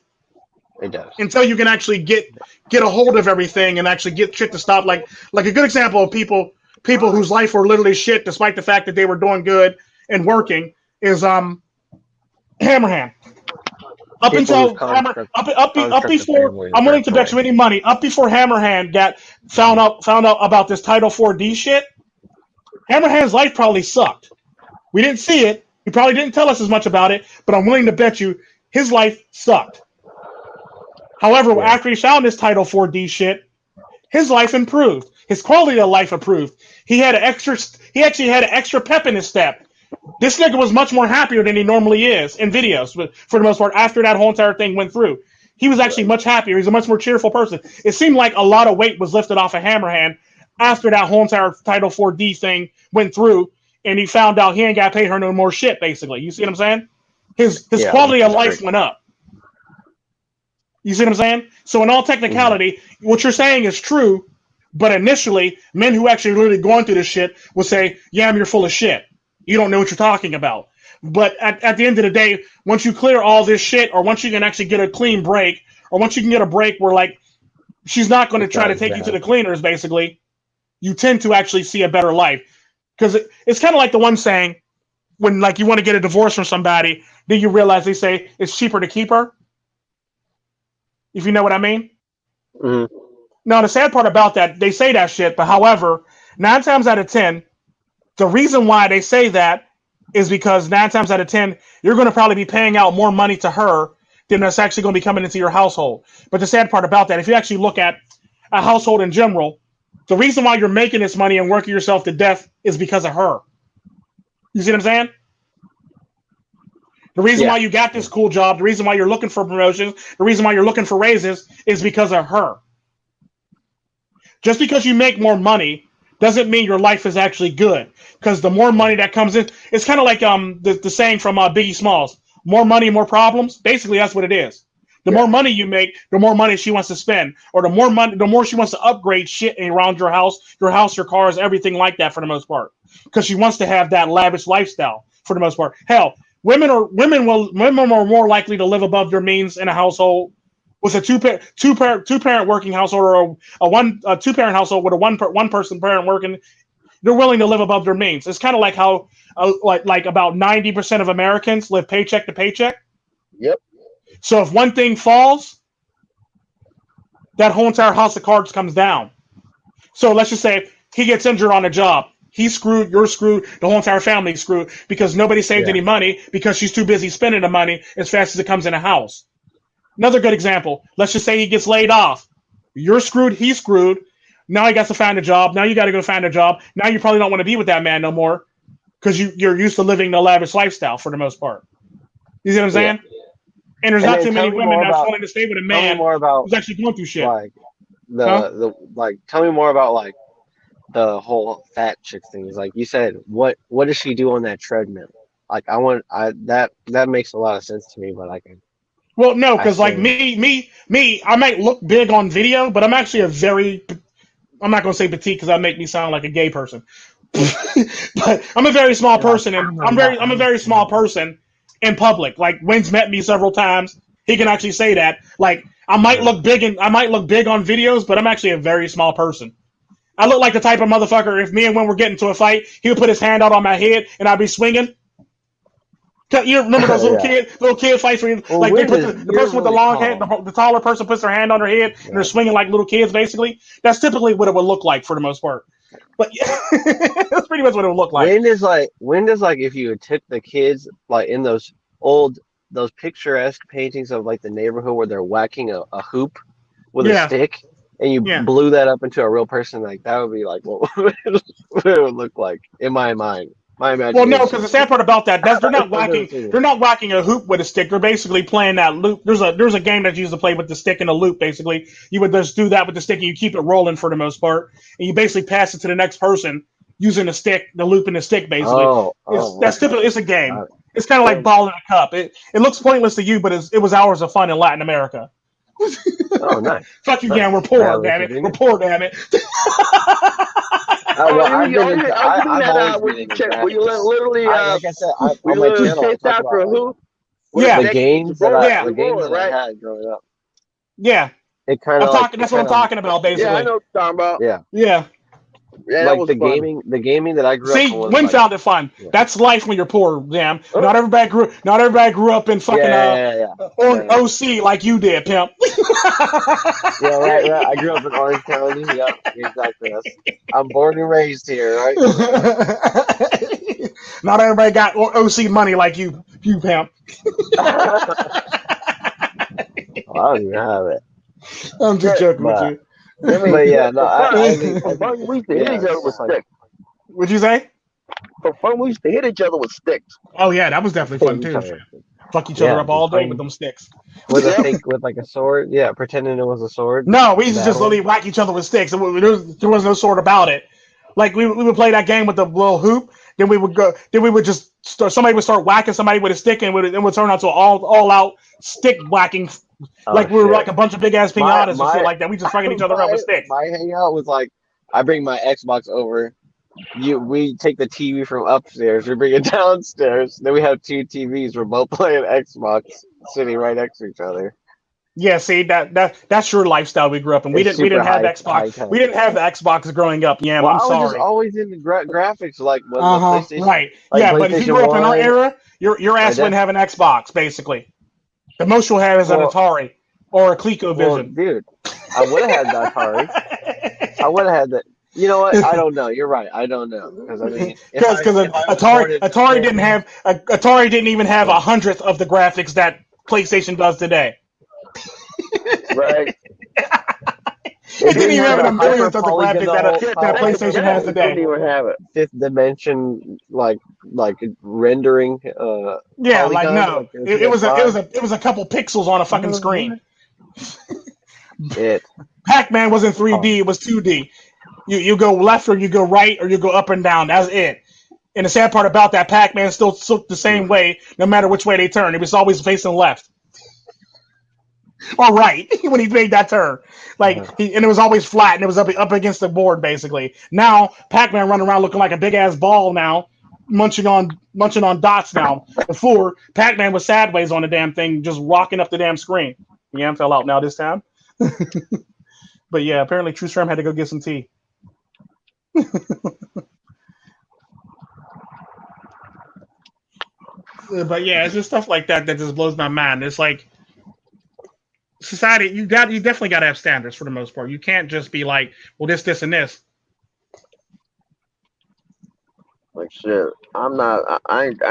It does. Until you can actually get a hold of everything and actually get shit to stop. Like a good example of people whose life were literally shit despite the fact that they were doing good and working is Hammerhand. Up before I'm willing to bet you any money, up before Hammerhand got found out about this Title 4D shit, Hammerhand's life probably sucked. We didn't see it. He probably didn't tell us as much about it, but I'm willing to bet you his life sucked. However, after he found this Title 4D shit, his life improved. His quality of life improved. He actually had an extra pep in his step. This nigga was much more happier than he normally is in videos, but for the most part, after that whole entire thing went through. He was actually much happier. He's a much more cheerful person. It seemed like a lot of weight was lifted off of Hammerhand after that whole entire Title 4D thing went through, and he found out he ain't got to pay her no more shit, basically. You see what I'm saying? His quality of life went up. You see what I'm saying? So in all technicality, what you're saying is true, but initially, men who actually literally going through this shit will say, yeah, you're full of shit. You don't know what you're talking about. But at the end of the day, once you clear all this shit, or once you can actually get a clean break, or once you can get a break where, like, she's not going to try to take you to the cleaners, basically, you tend to actually see a better life. Because it's kind of like the one saying, when, like, you want to get a divorce from somebody, then you realize they say it's cheaper to keep her. If you know what I mean? Mm-hmm. Now, the sad part about that, they say that shit, but however, 9 times out of 10, the reason why they say that is because 9 times out of 10, you're going to probably be paying out more money to her than that's actually going to be coming into your household. But the sad part about that, if you actually look at a household in general, the reason why you're making this money and working yourself to death is because of her. You see what I'm saying? The reason why you got this cool job, the reason why you're looking for promotions, the reason why you're looking for raises is because of her. Just because you make more money doesn't mean your life is actually good. Because the more money that comes in, it's kind of like the saying from Biggie Smalls, more money, more problems. Basically, that's what it is. The more money you make, the more money she wants to spend. Or the more money, the more she wants to upgrade shit around your house, your cars, everything like that for the most part. Because she wants to have that lavish lifestyle for the most part. Hell, women are more likely to live above their means in a household with a two-parent working household, or a two-parent household with a one person parent working. They're willing to live above their means. It's kind of like how like about 90% of Americans live paycheck to paycheck. Yep. So if one thing falls, that whole entire house of cards comes down. So let's just say he gets injured on a job. He's screwed, you're screwed, the whole entire family's screwed because nobody saved any money because she's too busy spending the money as fast as it comes in a house. Another good example, let's just say he gets laid off. You're screwed, he's screwed. Now he got to find a job. Now you got to go find a job. Now you probably don't want to be with that man no more because you're used to living the lavish lifestyle for the most part. You see what I'm saying? Yeah. And there's not too many women that's willing to stay with a man who's actually going through shit. Like tell me more about like the whole fat chick thing. Is like you said, what does she do on that treadmill? Like that makes a lot of sense to me, but I can. Well, no, because like me, I might look big on video, but I'm actually I'm not gonna say petite because that make me sound like a gay person. But I'm a very small person, and I'm a very small person in public. Like Wynn's met me several times. He can actually say that. Like I might look big on videos, but I'm actually a very small person. I look like the type of motherfucker. If me and Wynn were getting into a fight, he would put his hand out on my head, and I'd be swinging. You remember those little kid fights where like they put the person with the long head, the taller person puts their hand on their head and they're swinging like little kids, basically. That's typically what it would look like for the most part. But yeah, that's pretty much what it would look like. When does if you took the kids like in those picturesque paintings of like the neighborhood where they're whacking a hoop with a stick and you blew that up into a real person, like that would be like what it would look like in my mind. My imagination. Well, no, because the sad part about that, they're not whacking a hoop with a stick. They're basically playing that loop. There's a game that you used to play with the stick and a loop. Basically, you would just do that with the stick and you keep it rolling for the most part, and you basically pass it to the next person using the stick, the loop and the stick. Basically, that's typically it's a game. It's kind of like ball in a cup. It looks pointless to you, but it was hours of fun in Latin America. Oh, nice. Fuck you, Nice. yeah, we're poor, damn it. We're poor, damn it. I've you mean always that been into where you graphics. literally Like I said, on we my literally channel, I chased talk after a about like hoop? Yeah. the games that Yeah. I had growing up. Yeah. It kind of That's what I'm talking about, basically. Yeah, I know what you're talking about. Yeah. Yeah, that Like was the fun. gaming that I grew up See, on was Win like, found it fun. yeah. That's life when you're poor, damn. Oh. Not everybody grew up in fucking OC like you did, pimp. Yeah, right. I grew up in Orange County. Yeah, exactly. I'm born and raised here, right? Not everybody got OC money like you pimp. I don't even have it. I'm just joking with you. But yeah, no, I think For fun, we used to hit each other with sticks. What'd you say? For fun, we used to hit each other with sticks. Oh yeah, that was definitely fun too. Fuck each other up all day with them sticks. With a fake, with like a sword. Yeah, pretending it was a sword. No, we used to just literally whack each other with sticks. There was no sword about it. Like we would play that game with the little hoop. Then we would go. Then we would just somebody would start whacking somebody with a stick, and it would turn out to all out stick whacking. Like we were like a bunch of big ass pinatas and shit like that. We just fucking each other up with sticks. My hangout was like, I bring my Xbox over. We take the TV from upstairs. We bring it downstairs. Then we have two TVs. We're both playing Xbox, sitting right next to each other. Yeah, see that's your lifestyle we grew up in. We didn't have Xbox. We didn't have the Xbox growing up. Yeah, I'm sorry. I was just always into graphics, like the PlayStation. Right. Like yeah, but if you grew up in our era, your ass wouldn't have an Xbox, basically. The most you'll have is an Atari or a ColecoVision. Well, dude, I would have had the Atari. I would have had that. You know what? I don't know. You're right. I don't know because I mean, because Atari didn't even have 100th of the graphics that PlayStation does today. Right. It didn't even have a millionth of the graphics that PlayStation has today. Didn't even have it. Fifth dimension, like rendering. Yeah, like no, it was a couple pixels on a fucking screen. Pac-Man wasn't 3D; it was 2D. You go left or you go right or you go up and down. That's it. And the sad part about that, Pac-Man still looked the same way no matter which way they turned. It was always facing left. Or right when he made that turn. And it was always flat and it was up against the board basically. Now Pac-Man running around looking like a big ass ball now, munching on dots now. Before Pac-Man was sideways on the damn thing, just rocking up the damn screen. Yeah, fell out now this time. But yeah, apparently True Shrimp had to go get some tea. But yeah, it's just stuff like that just blows my mind. It's like society, you definitely got to have standards for the most part. You can't just be like, well, this, and this. Like shit, I'm not. I ain't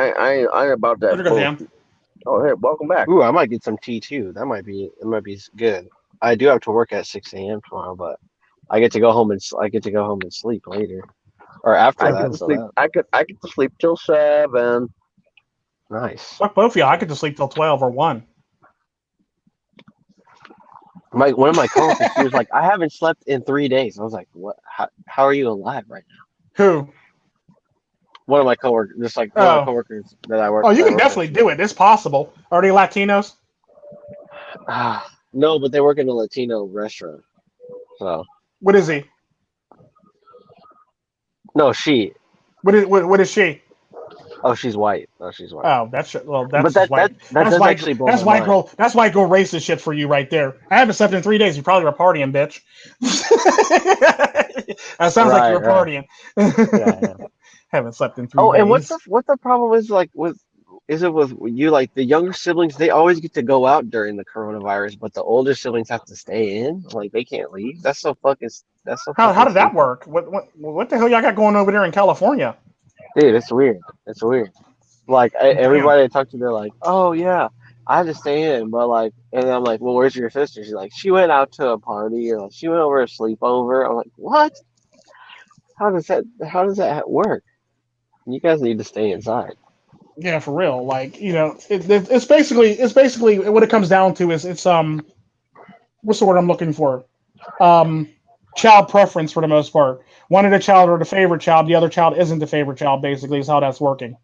about that. Oh, hey, welcome back. Ooh, I might get some tea too. It might be good. I do have to work at 6 a.m. tomorrow, but I get to go home and sleep later, or after that. I get to sleep till 7. Nice. Fuck both of y'all. I get to sleep till 12 or 1. One of my coworkers, she was like, "I haven't slept in 3 days." I was like, "What? How are you alive right now?" Who? One of my coworkers, just like one of my coworkers that I work. Oh, you can definitely do it. It's possible. Are they Latinos? No, but they work in a Latino restaurant. So. What is he? No, she. What is she? Oh, she's white. Oh, she's white. Oh, that's white. That's white girl racist shit for you right there. I haven't slept in 3 days. You probably were partying, bitch. That sounds like you were partying. Yeah. Haven't slept in 3 days. Oh, and what the problem is like with you, like the younger siblings, they always get to go out during the coronavirus, but the older siblings have to stay in. Like they can't leave. That's so fucking. How did that work? What the hell y'all got going over there in California? Dude, it's weird. It's weird. Like everybody I talk to, they're like, "Oh yeah, I had to stay in," but like, and I'm like, "Well, where's your sister?" She's like, "She went out to a party, or like, she went over a sleepover." I'm like, "What? How does that work? You guys need to stay inside." Yeah, for real. Like, it's basically what it comes down to is it's what's the word I'm looking for? Child preference for the most part. One of the child or the favorite child, the other child isn't the favorite child. Basically, is how that's working.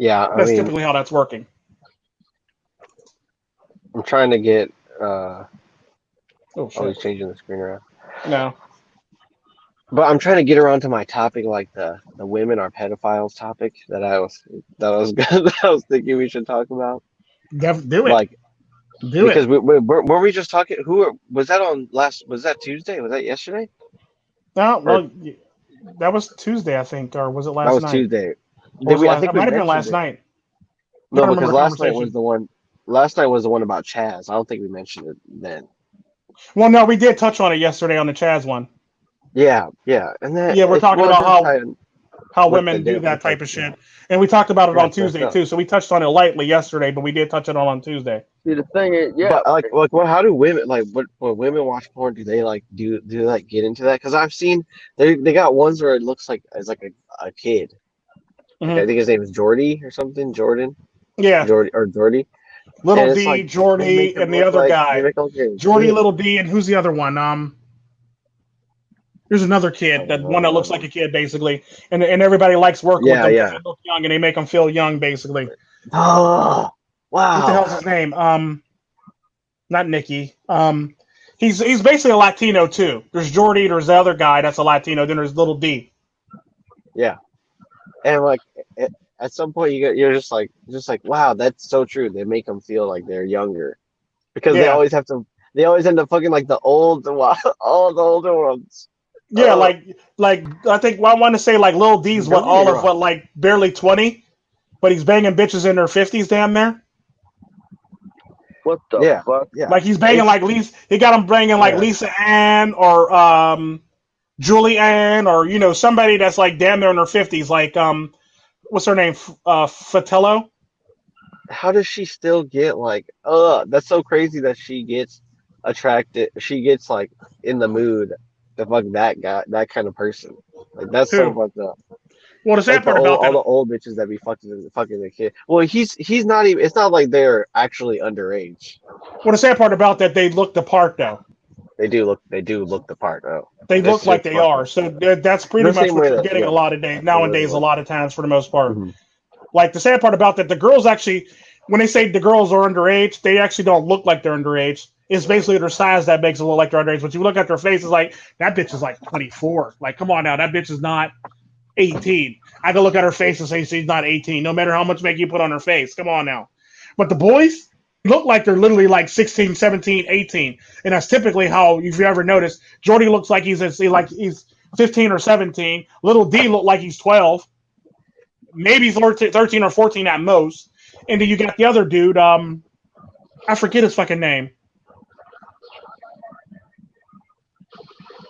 Yeah, I That's mean, typically how that's working. I'm trying to get. Oh Oh, he's shit! changing the screen around. No. But I'm trying to get around to my topic, like the women are pedophiles topic that was good. That I was thinking we should talk about. Do it. Like Do because it. were we just talking? Was that on last? Was that Tuesday? Was that yesterday? No, Or well, that was Tuesday, I think, or was it that last was night? Tuesday? Or Did was it we? I last? think It we might have been mentioned last it. night. I No, don't remember because the last night was conversation. the one. Last night was the one about Chaz. I don't think we mentioned it then. Well, no, we did touch on it yesterday on the Chaz one. Yeah, yeah, and that Yeah, we're talking well, it about does tie in how with the women do that with like type of shit, and we talked about it yeah, on it's messed Tuesday up. too. So we touched on it lightly yesterday, but we did touch it on Tuesday. See, the thing is, yeah, But like what? How do women like what? When women watch porn, do they like do they like get into that? Because I've seen they got ones where it looks like it's like a kid. Like I Hmm. think his name is Jordy or something, Jordan, Yeah, Jordy or Jordy, Little and it's D, like Jordy, and the other they guy, make them look like a Jordy, kid. Little D, and who's the other one? There's another kid, that one that looks like a kid, basically, and everybody likes working with Yeah, them because yeah. they look young and they make them feel young, basically. Oh, What the wow. hell's his name? Not Nicky. He's basically a Latino too. There's Jordy, there's the other guy that's a Latino, then there's Little D. Yeah, and like at some point you're just like wow, that's so true. They make them feel like they're younger because they Yeah, always have to. They always end up fucking like the old, all the older ones. yeah, like I think I want to say like Lil D's what Don't get me all of wrong. what like barely 20, but he's banging bitches in their 50s, damn there. what the Yeah, fuck? yeah. Like he's banging It's like Lisa. He got him banging like yeah. Lisa Ann or Julie Ann or somebody that's like damn near in her 50s. Like what's her name? Fatello. How does she still get like? That's so crazy that she gets attracted. She gets like in the mood to fuck that guy, that kind of person. Like that's so Who? fucked up. Well, the Like sad part about all that. the old bitches that be fucking the kid. Well, he's not even. It's not like they're actually underage. Well, the sad part about that, they look the part though. They do look the part though. They It's look like just they fucked are. up. So that's pretty The much same what way you're that getting yeah, a lot of days it really nowadays. A was. lot of times, for the most part. Hmm. Like the sad part about that, the girls actually, when they say the girls are underage, they actually don't look like they're underage. It's basically their size that makes it look like they're underage. But you look at their faces, like that bitch is like 24. Like, come on now, that bitch is not 18. I can look at her face and say she's not 18, no matter how much makeup you put on her face. Come on now. But the boys look like they're literally like 16, 17, 18. And that's typically how, if you ever notice, Jordy looks like he's 15 or 17. Little D look like he's 12, maybe 13 or 14 at most. And then you got the other dude, I forget his fucking name.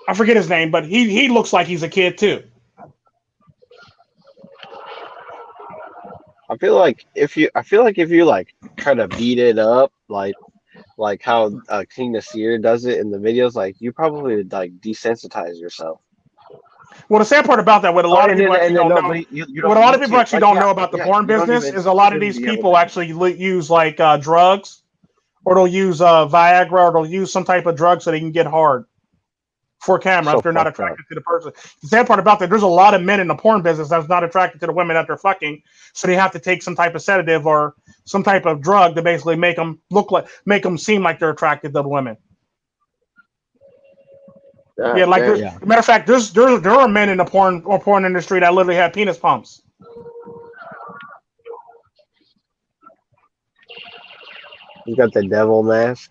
I forget his name, but he looks like he's a kid too. I feel like if you like try to beat it up like how King Nasir does it in the videos, like you probably would like desensitize yourself. Well, the sad part about that, what a Oh, lot of people actually and then don't no, know, but you what a don't lot of need people to. actually Like don't yeah, know about the yeah, porn you don't business is a lot of even these be able people to. actually use like drugs, or they'll use Viagra, or they'll use some type of drug so they can get hard for camera So if they're not fucked up. attracted to the person. The sad part about that, there's a lot of men in the porn business that's not attracted to the women that they're fucking, so they have to take some type of sedative or some type of drug to basically make them seem like they're attracted to the women. Yeah, God like damn. Yeah, matter of fact, there are men in the porn industry that literally have penis pumps. you got the devil mask.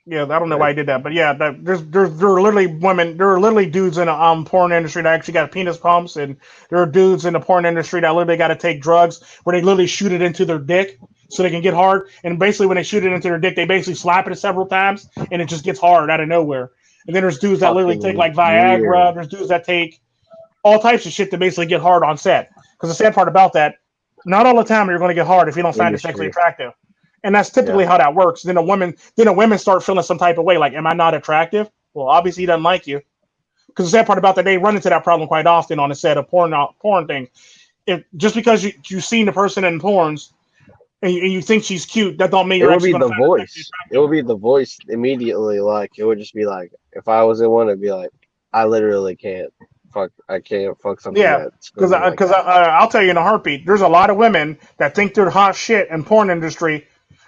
Yeah, I don't know why Right? I did that, but yeah, there are literally women, there are literally dudes in the porn industry that actually got penis pumps, and there are dudes in the porn industry that literally got to take drugs where they literally shoot it into their dick so they can get hard. And basically, when they shoot it into their dick, they basically slap it several times, and it just gets hard out of nowhere. And then there's dudes that literally take Fucking like Viagra. weird. There's dudes that take all types of shit to basically get hard on set. Because the sad part about that, not all the time you're going to get hard if you don't find it sexually Industry. attractive. And that's Yeah. typically how that works. Then a women start feeling some type of way, like, am I not attractive? Well, obviously he doesn't like you. Because the sad part about that, they run into that problem quite often on the set of porn things. If just because you've seen the person in porns and you think she's cute, that don't mean It you're would actually be going to the find her sexually voice. It attractive. would be the voice immediately. Like it would just be like if I was in one, it'd be like I literally can't. fuck something Yeah, that's because crazy like that. I'll tell you in a heartbeat. There's a lot of women that think they're hot shit in porn industry.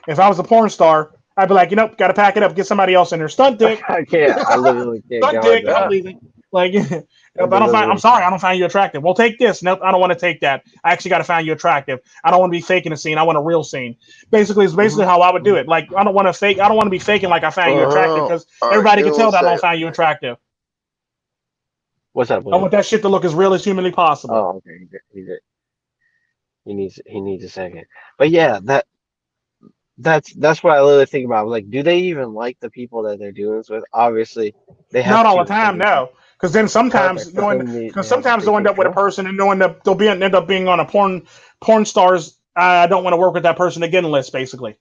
If I was a porn star, I'd be like, got to pack it up, get somebody else in there. Stunt dick, I can't. I literally can't stunt get hard dick. I'm now. leaving. Like, if I I don't find, I'm literally sorry, I can't. don't find you attractive. Well, take this. Nope, I don't want to take that. I actually got to find you attractive. I don't want to be faking a scene. I want a real scene. Basically, it's basically how I would do it. Like, I don't want to fake. I don't want to be faking like I find you attractive All because right, everybody you can know tell what that I I'm don't saying? find you attractive. What's up, I William? want that shit to look as real as humanly possible. Oh, okay. He needs a second. But yeah, that's what I literally think about. Like, do they even like the people that they're doing this with? Obviously, they have Not all the to. time, no. Because then Perfect, but then they have to they'll take end up with a control. person and they'll end up being on a porn stars. I don't want to work with that person again list, basically,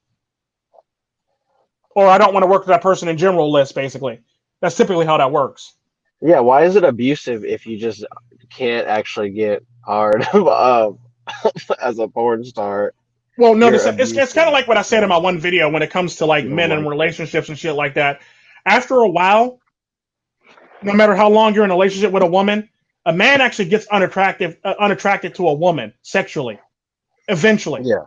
or I don't want to work with that person in general list, basically. That's typically how that works. Yeah, why is it abusive if you just can't actually get hard as a porn star? Well, no, You're it's kind of abusive like what I said in my because one video when it comes to like you don't men and like them. relationships and shit like that. After a while, no matter how long you're in a relationship with a woman, a man actually gets unattracted to a woman sexually eventually. Yeah,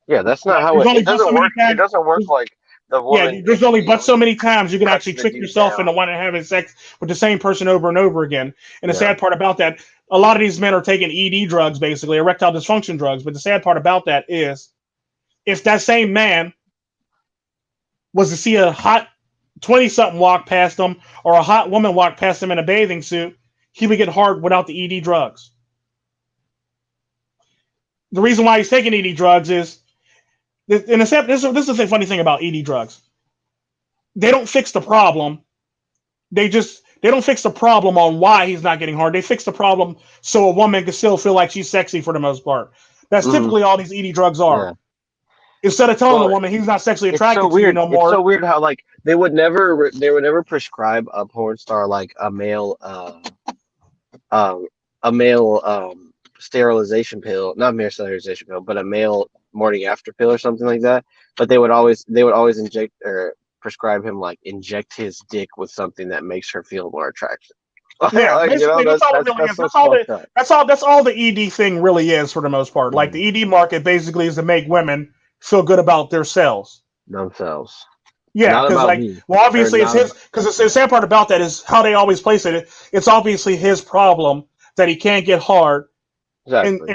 yeah, that's not Like how there's only it but so doesn't many work. It times. doesn't work like the Yeah, woman there's only but so many times you can cuts actually the trick dude yourself down. into wanting to having sex with the same person over and over again. And the Yeah, sad part about that, a lot of these men are taking ED drugs, basically erectile dysfunction drugs. But the sad part about that is, if that same man was to see a hot 20-something walk past him or a hot woman walk past him in a bathing suit, he would get hard without the ED drugs. The reason why he's taking ED drugs is, and this is the funny thing about ED drugs. They don't fix the problem. They don't fix the problem on why he's not getting hard. They fix the problem so a woman can still feel like she's sexy for the most part. That's hmm typically all these ED drugs are. yeah. Instead of telling the Well, woman he's not sexually it's so attracted to you weird. no It's so more. weird how like they would never prescribe a porn star like um a male sterilization pill, not male sterilization pill, but a male morning after pill or something like that. But they would always inject or prescribe him like inject his dick with something that makes her feel more attractive. Yeah, Like, you know, basically that's all it really that's is. so fucked up. That's all the ED thing really is for the most part. Like Mm, the ED market basically is to make women feel good about themselves. themselves, Yeah, not because about like, me well, or obviously it's not his. about. Because the sad part about that is how they always place it. It's obviously his problem that he can't get hard Exactly.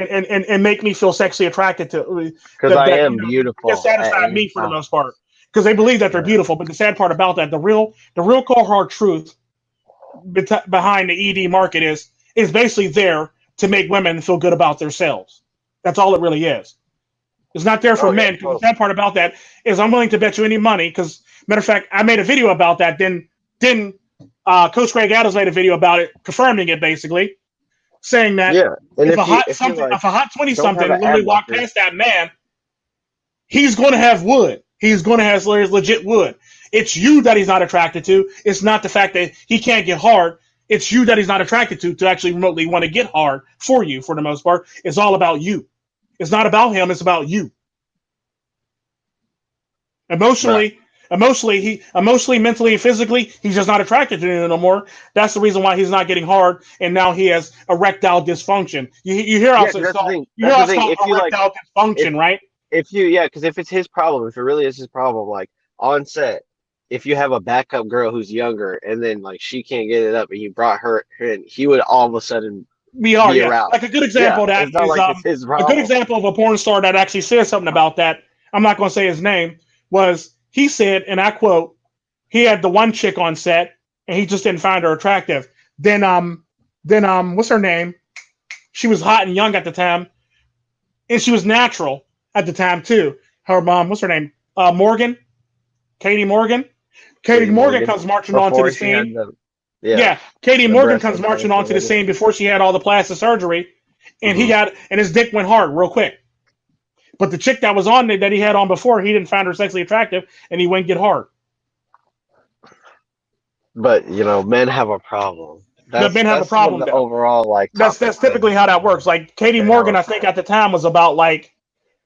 and make me feel sexually attracted to Because I that am just beautiful at satisfy any me for the time. most part because they believe that they're Yeah. beautiful. But the sad part about that, the real cold hard truth behind the ED market is basically there to make women feel good about themselves. That's all it really is. It's not there for Oh yeah, men because the totally. sad part about that is I'm willing to bet you any money. Because matter of fact, I made a video about that. Then Coach Craig Adams made a video about it, confirming it basically, saying that Yeah. And if a hot 20 don't have something an literally ad walked blocker, past that man, he's going to have wood. He's going to have legit wood. It's you that he's not attracted to. It's not the fact that he can't get hard. It's you that he's not attracted to actually remotely want to get hard for you for the most part. It's all about you. It's not about him. It's about you. right? Emotionally, mentally, and physically, he's just not attracted to you no more. That's the reason why he's not getting hard, and now he has erectile dysfunction. You hear Yeah, us because it's that's the called thing. you hear That's the us thing. called If you like, erectile if dysfunction, right? if you yeah, because if it's his problem, if it really is his problem, like on set, if you have a backup girl who's younger and then like she can't get it up, and you brought her in, he would all of a sudden We are, be yeah. aroused. Like a good Yeah, example of that it's not is like it's his a good problem. example of a porn star that actually said something about that. I'm not going to say his name. Was he said, and I quote, he had the one chick on set and he just didn't find her attractive. Then what's her name? She was hot and young at the time, and she was natural at the time too. Her mom, what's her name? Morgan, Katie Morgan. Katie Katie Morgan Morgan comes marching onto before the she had scene. yeah Yeah, Katie the Morgan breast comes implants marching or onto the whatever. scene before she had all the plastic surgery, and Hmm. his dick went hard real quick. But the chick that was on there that he had on before, he didn't find her sexually attractive, and he wouldn't get hard. But you know, men have a problem. The men have a That's one of problem the though. overall like That's topics that typically how that works. Like Katie men have Morgan, a I think problem. at the time was about like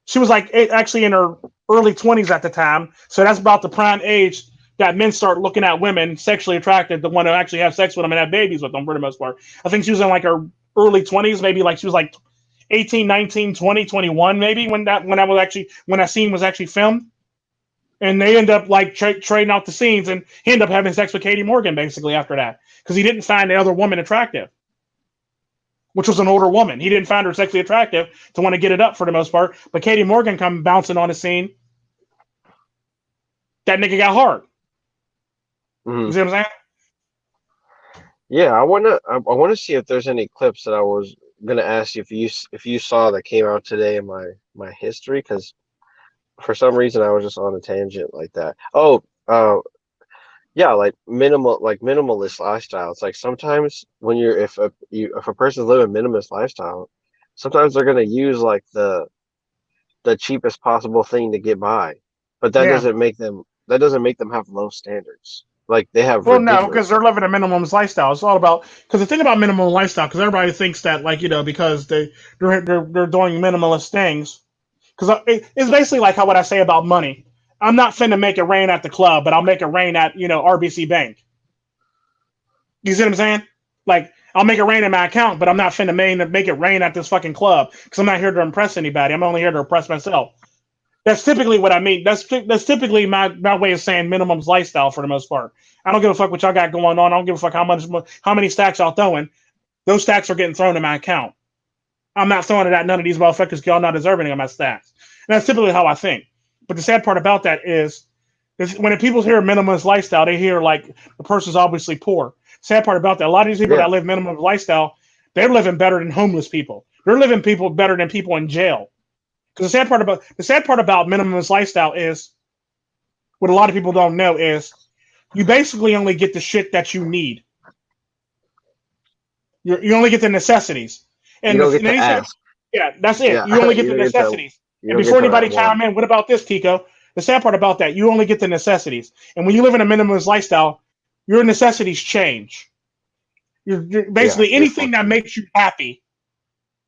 she was like actually in her early 20s at the time, so that's about the prime age that men start looking at women sexually attracted to want to actually have sex with them and have babies with them for the most part. I think she was in like her early 20s, maybe like she was like 18, 19, 20, 21 maybe when that scene was actually filmed. And they end up like trading out the scenes, and he ended up having sex with Katie Morgan basically after that because he didn't find the other woman attractive, which was an older woman. He didn't find her sexually attractive to want to get it up for the most part. But Katie Morgan come bouncing on the scene. That nigga got hard. Mm-hmm. You see what I'm saying? Yeah, I wanna see if there's any clips that I was gonna ask you if you saw that came out today in my history, because for some reason I was just on a tangent like that. Oh, yeah, like minimalist lifestyle. It's like sometimes when if a person's living a minimalist lifestyle, sometimes they're gonna use like the cheapest possible thing to get by, but that Yeah. doesn't make them have low standards. Like they have Well, no, ridiculous. because they're living a minimum lifestyle. It's all about because the thing about minimum lifestyle, because everybody thinks that like because they're doing minimalist things. Because it's basically like what I say about money. I'm not finna make it rain at the club, but I'll make it rain at RBC Bank. You see what I'm saying? Like I'll make it rain in my account, but I'm not finna make it rain at this fucking club because I'm not here to impress anybody. I'm only here to impress myself. That's typically what I mean. That's typically my way of saying minimum's lifestyle for the most part. I don't give a fuck what y'all got going on. I don't give a fuck how many stacks y'all throwing. Those stacks are getting thrown in my account. I'm not throwing it at none of these motherfuckers because y'all not deserving of my stacks. And that's typically how I think. But the sad part about that is when people hear minimalist lifestyle, they hear like the person's obviously poor. Sad part about that, a lot of these people that live minimum lifestyle, they're living better than homeless people. They're living better than people in jail. Because the sad part about minimalist lifestyle is what a lot of people don't know is you basically only get the shit that you need. You only get the necessities. And you don't get to ask. Yeah, that's it. Yeah. You only get the necessities. And before anybody chime in, what about this, Kiko? The sad part about that, you only get the necessities. And when you live in a minimalist lifestyle, your necessities change. You're basically anything that makes you happy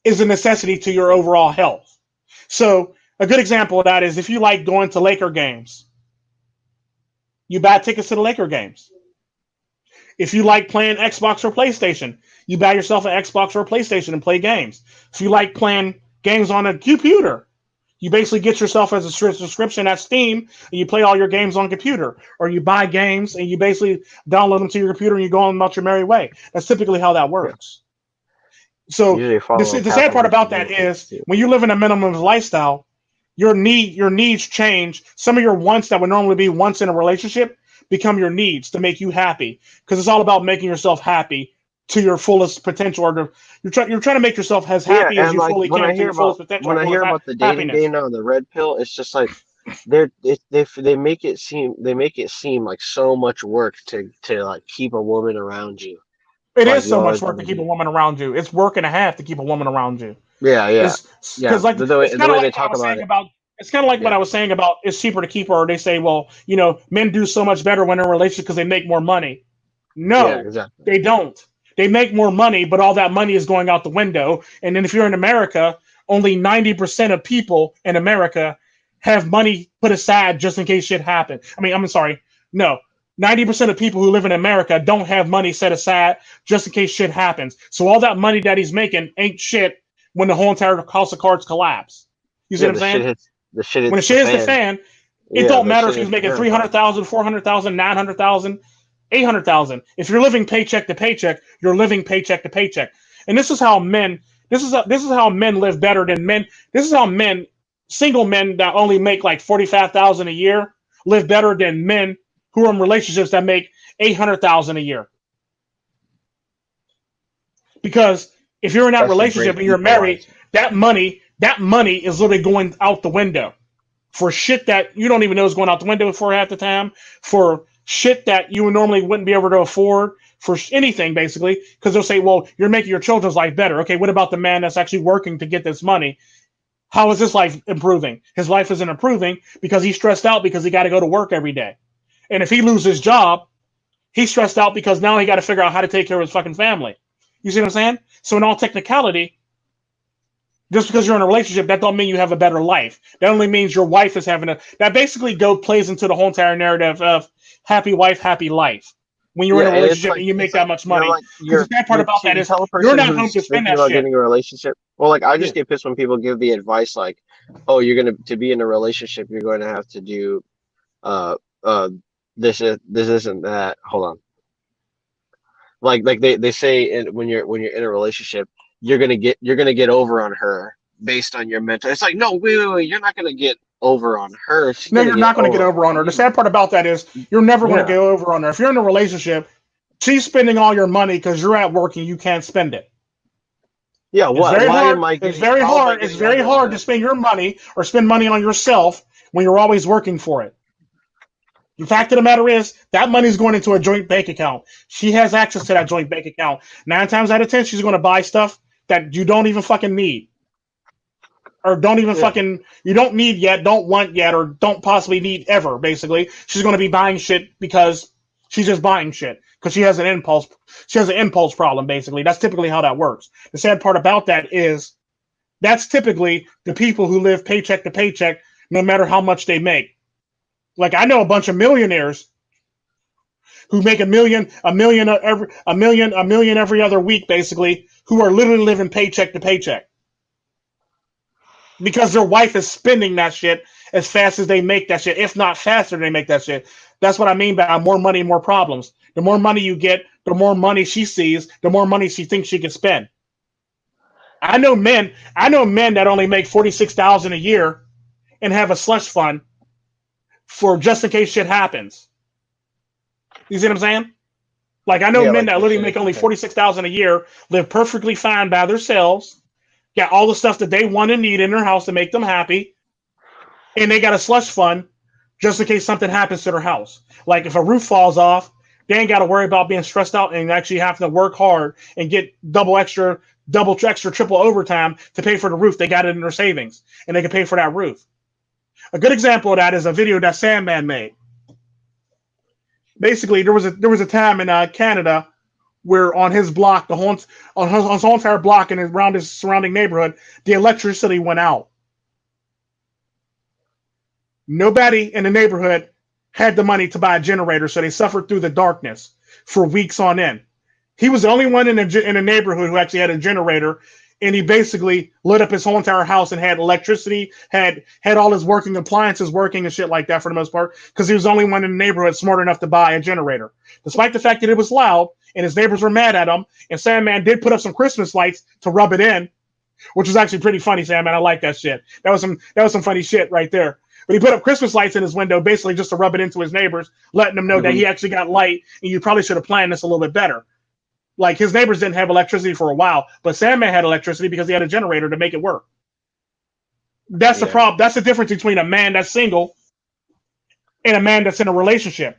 is a necessity to your overall health. So a good example of that is if you like going to Laker games, you buy tickets to the Laker games. If you like playing Xbox or PlayStation, you buy yourself an Xbox or a PlayStation and play games. If you like playing games on a computer, you basically get yourself as a subscription at Steam and you play all your games on computer. Or you buy games and you basically download them to your computer and you go on about your merry way. That's typically how that works. So the sad part about that is when you live in a minimum lifestyle, your needs change. Some of your wants that would normally be wants in a relationship become your needs to make you happy, because it's all about making yourself happy to your fullest potential. Or you're trying to make yourself as happy as you fully can to your fullest potential. When I hear about the dating game now, the red pill, it's just like they make it seem like so much work to like keep a woman around you. It is so much work to keep a woman around you. It's work and a half to keep a woman around you. Yeah. Because like the way they talk about it. It's kind of like what I was saying about it's cheaper to keep her. Or they say, well, men do so much better when they're in a relationship because they make more money. No, they don't. They make more money, but all that money is going out the window. And then if you're in America, only 90% of people in America have money put aside just in case shit happens. I mean, I'm sorry. No, 90% of people who live in America don't have money set aside just in case shit happens. So all that money that he's making ain't shit when the whole entire house of cards collapse. You see what I'm saying? When the shit hits the fan, it don't matter if he's making 300,000, 400,000, 900,000, 800,000. If you're living paycheck to paycheck, you're living paycheck to paycheck. And this is how men live better than men. This is how single men that only make like 45,000 a year live better than men who are in relationships that make 800,000 a year. Because if you're in that relationship and you're married, that money is literally going out the window for shit that you don't even know is going out the window for half the time, for shit that you normally wouldn't be able to afford, for anything basically, because they'll say, well, you're making your children's life better. Okay, what about the man that's actually working to get this money? How is his life improving? His life isn't improving because he's stressed out because he got to go to work every day. And if he loses his job, he's stressed out because now he got to figure out how to take care of his fucking family. You see what I'm saying? So in all technicality, Just because you're in a relationship, that don't mean you have a better life. That only means your wife is having a. That basically plays into the whole entire narrative of happy wife, happy life. When you're in Yeah, a and it's relationship like and you make that much you're money, like because the sad part about that you is tell a you're person not home who's to spend thinking that about shit. getting a relationship. Well, like I Yeah. just get pissed when people give the advice like, "Oh, you're gonna to be in a relationship, you're going to have to do uh uh this isn't that." Hold on. Like they say when you're in a relationship, you're gonna get over on her based on your mental. It's like, no, wait, you're not gonna get over on her. She's No, gonna you're get not going to get over over on on her. The you. sad part about that is you're never going to Yeah. go over on her. If you're in a relationship, she's spending all your money because you're at work and you can't spend it. Yeah, It's what? very Why hard. am I It's getting? very How am I hard. It's getting very over on hard to her? spend your money or spend money on yourself when you're always working for it. The fact of the matter is that money's going into a joint bank account. She has access to that joint bank account. 9 times out of 10, she's going to buy stuff that you don't even fucking need. Or don't even Yeah. fucking, you don't need yet, don't want yet, or don't possibly need ever, basically. She's going to be buying shit because she's just buying shit. Because she has an impulse problem, basically. That's typically how that works. The sad part about that is that's typically the people who live paycheck to paycheck, no matter how much they make. Like I know a bunch of millionaires who make a million every other week, basically, who are literally living paycheck to paycheck because their wife is spending that shit as fast as they make that shit, if not faster than they make that shit. That's what I mean by more money, more problems. The more money you get, the more money she sees, the more money she thinks she can spend. I know men that only make 46,000 a year and have a slush fund for just in case shit happens. You see what I'm saying? Like I know Yeah, men like that this literally shit. make only 46,000 a year, live perfectly fine by themselves, got all the stuff that they want and need in their house to make them happy, and they got a slush fund just in case something happens to their house. Like if a roof falls off, they ain't got to worry about being stressed out and actually having to work hard and get double extra, triple overtime to pay for the roof. They got it in their savings, and they can pay for that roof. A good example of that is a video that Sandman made. Basically, there was a time in Canada where on his block, on his whole entire block and around his surrounding neighborhood, the electricity went out. Nobody in the neighborhood had the money to buy a generator, so they suffered through the darkness for weeks on end. He was the only one in the neighborhood who actually had a generator, and he basically lit up his whole entire house and had electricity, had all his working appliances working and shit like that for the most part, because he was the only one in the neighborhood smart enough to buy a generator. Despite the fact that it was loud and his neighbors were mad at him, and Sandman did put up some Christmas lights to rub it in, which was actually pretty funny, Sandman. I like that shit. That was some funny shit right there. But he put up Christmas lights in his window basically just to rub it into his neighbors, letting them know that Mhm. he actually got light, and you probably should have planned this a little bit better. Like his neighbors didn't have electricity for a while, but Sandman had electricity because he had a generator to make it work. That's the Yeah. problem. That's the difference between a man that's single and a man that's in a relationship.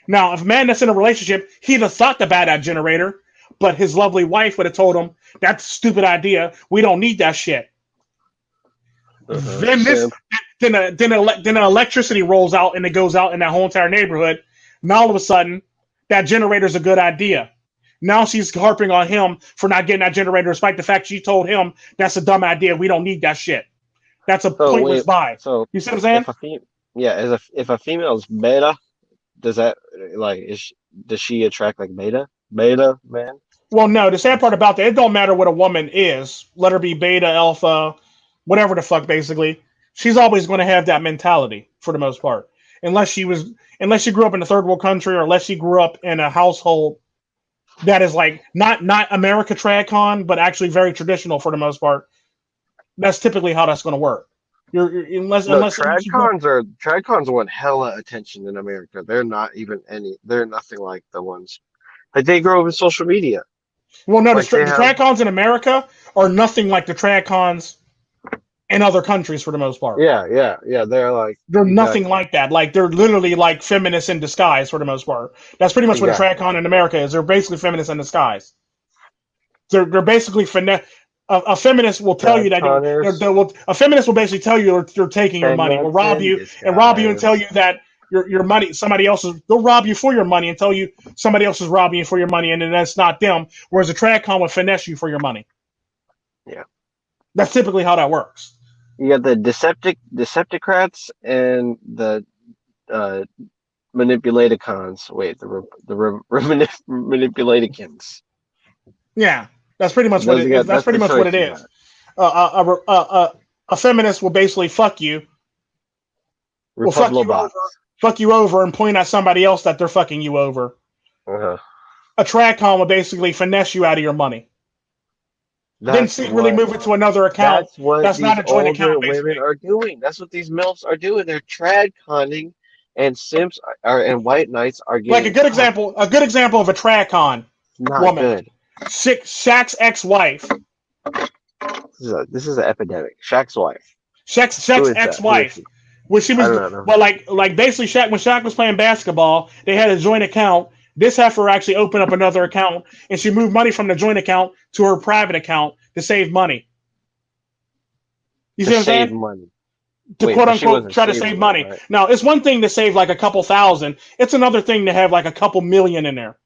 Now, if a man that's in a relationship, he'd have thought to buy that generator, but his lovely wife would have told him, "That's a stupid idea. We don't need that shit." Then this, Simp. then an electricity rolls out and it goes out in that whole entire neighborhood. Now all of a sudden, that generator's a good idea. Now she's harping on him for not getting that generator, despite the fact she told him that's a dumb idea. We don't need that shit. That's a So pointless wait, buy. so You see what I'm saying? if a fem yeah, as if a female is beta, does that like does she attract like beta man? Well, no. The sad part about that, it don't matter what a woman is. Let her be beta, alpha, whatever the fuck. Basically, she's always going to have that mentality for the most part, unless she grew up in a third world country, or unless she grew up in a household that is like not America TradCon, but actually very traditional for the most part. That's typically how that's going to work. No, Unless you go. tradcons want hella attention in America. They're nothing like the ones like they grow up in social media. Well, no, Like they the have TradCons in America are nothing like the TradCons in other countries for the most part. yeah, they're like They're nothing exactly. like that. Like they're literally like feminists in disguise for the most part. That's pretty much what a Exactly. TradCon in America is. They're basically feminists in disguise. They're basically a feminist will tell you that Tradconers, a feminist will basically tell you they're taking your money, will feminists rob in you and tell disguise. you that your money they'll rob you for your money and tell you somebody else is robbing you for your money and then that's not them. Whereas a TradCon will finesse you for your money. Yeah. That's typically how that works. You got the Decepticrats and the Manipulaticons. Wait, Manipulaticans. Yeah, that's pretty much what Those it you is. got. That's That's pretty the much what choice it you is. got. A feminist will basically fuck you Republibots. fuck you over, and point at somebody else that they're fucking you over. Uh-huh. A tradcon will basically finesse you out of your money. Then secretly move it to another account. That's what That's these not a joint older account, women basically. are doing. That's what these MILFs are doing. They're trad conning, and simps and white knights are getting Like a good example of a tradcon not woman. good. Shaq's ex-wife. This is an epidemic. Shaq's wife. Shaq's Who is that? ex-wife. When she was, I don't know. well, like basically Shaq, when Shaq was playing basketball, they had a joint account. This heifer actually opened up another account, and she moved money from the joint account to her private account to save money. You see what I'm saying? Money. To Wait, quote but she unquote wasn't try to saving save it, money. right? Now, it's one thing to save like a couple thousand. It's another thing to have like a couple million in there.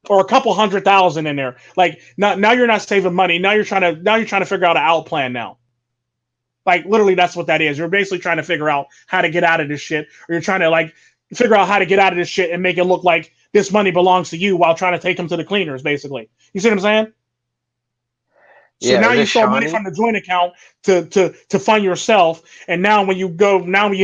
Or a couple 100,000 in there. Like now you're not saving money. Now you're trying to figure out an out plan now. Like literally that's what that is. You're basically trying to figure out how to get out of this shit. Or you're trying to like figure out how to get out of this shit and make it look like this money belongs to you while trying to take them to the cleaners, basically. You see what I'm saying? So Yeah, now is you it stole money Shawnee? from the joint account to fund yourself, and now when you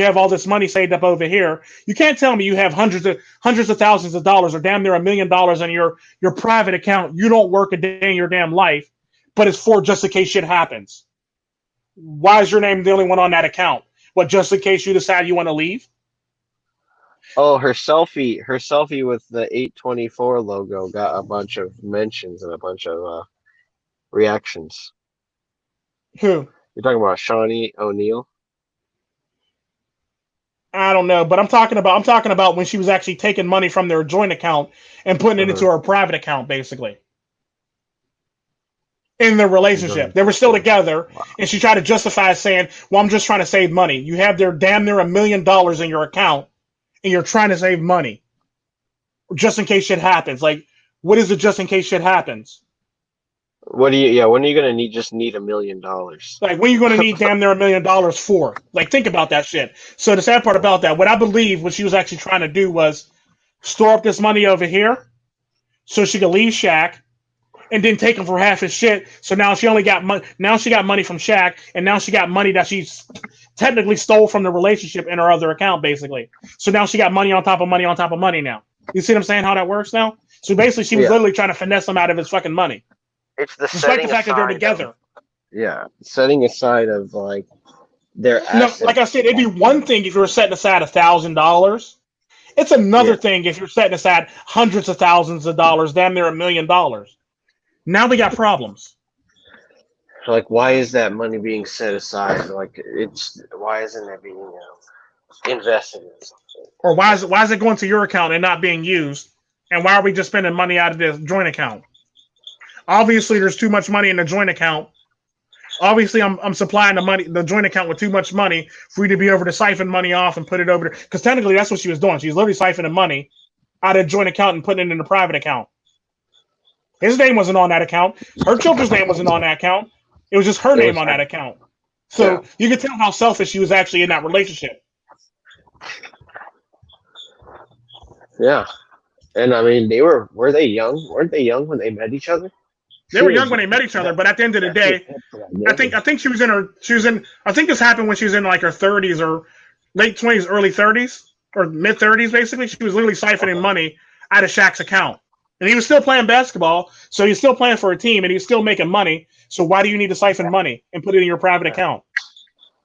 have all this money saved up over here, you can't tell me you have hundreds of thousands of dollars or damn near $1 million in your private account. You don't work a day in your damn life, but it's for just in case shit happens. Why is your name the only one on that account? What, just in case you decide you want to leave? Oh, her selfie with the 824 logo got a bunch of mentions and a bunch of reactions. Who? You're talking about Shawnee O'Neal? I don't know, but I'm talking about when she was actually taking money from their joint account and putting it into her private account, basically. In their relationship, they were still together, and she tried to justify saying, "Well, I'm just trying to save money." You have their damn near $1 million in your account, and you're trying to save money just in case shit happens. Like, what is it just in case shit happens? When are you gonna need $1 million? Like, when are you going to need damn near $1 million for? Like, think about that shit. So the sad part about that, what I believe what she was actually trying to do was store up this money over here so she could leave Shaq and then take him for half his shit. So now she only got money. Now she got money from Shaq, and now she got money that she's technically stole from the relationship in her other account, basically. So now she got money on top of money on top of money now. You see what I'm saying? How that works now? So basically, she was literally trying to finesse him out of his fucking money. It's the despite the fact that they're together. Setting aside of like their assets. No, like I said, it'd be one thing if you were setting aside $1,000. It's another thing if you're setting aside hundreds of thousands of dollars, damn near $1 million. Now we got problems. Like, why is that money being set aside? Like, why isn't it being invested in something? Or why is it going to your account and not being used? And why are we just spending money out of this joint account? Obviously, there's too much money in the joint account. Obviously, I'm supplying the joint account with too much money for you to be able to siphon money off and put it over there. Because technically, that's what she was doing. She was literally siphoning money out of the joint account and putting it in the private account. His name wasn't on that account. Her children's name wasn't on that account. It was just her name on that account. So you could tell how selfish she was actually in that relationship. Yeah. And I mean, were they young? Weren't they young when they met each other? They were young when they met each other, but at the end of the day, I think she was in I think this happened when she was in like her 30s or late 20s, early 30s or mid 30s. Basically, she was literally siphoning money out of Shaq's account, and he was still playing basketball, so he's still playing for a team, and he's still making money. So why do you need to siphon money and put it in your private account?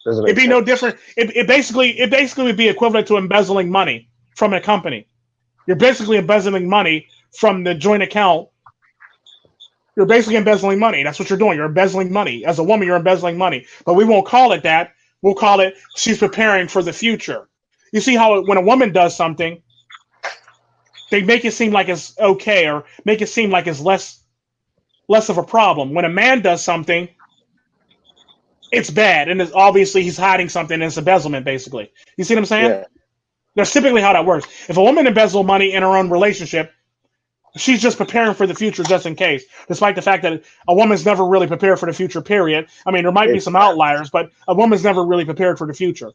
It'd be no different. It basically would be equivalent to embezzling money from a company. You're basically embezzling money from the joint account. You're basically embezzling money. That's what you're doing. You're embezzling money. As a woman, you're embezzling money. But we won't call it that. We'll call it she's preparing for the future. You see how when a woman does something, they make it seem like it's okay or make it seem like it's less of a problem. When a man does something, it's bad. And it's obviously he's hiding something and it's embezzlement, basically. You see what I'm saying? Yeah. That's typically how that works. If a woman embezzles money in her own relationship, She's just preparing for the future just in case, despite the fact that a woman's never really prepared for the future, period. I mean, there might be some outliers, but a woman's never really prepared for the future.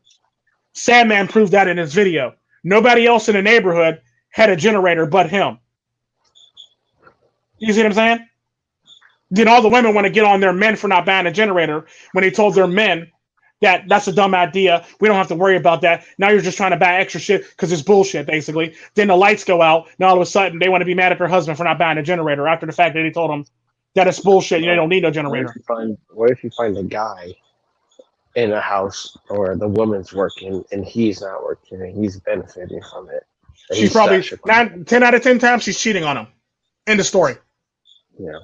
Sandman proved that in his video. Nobody else in the neighborhood had a generator but him. You see what I'm saying? Then all the women want to get on their men for not buying a generator when they told their men that that's a dumb idea. We don't have to worry about that. Now you're just trying to buy extra shit because it's bullshit, basically. Then the lights go out. Now all of a sudden they want to be mad at their husband for not buying a generator after the fact that they told them that it's bullshit. You don't need no generator. What if you find a guy in a house where the woman's working and he's not working and he's benefiting from it? She's probably 10 out of 10 times she's cheating on him. End of story. Yeah.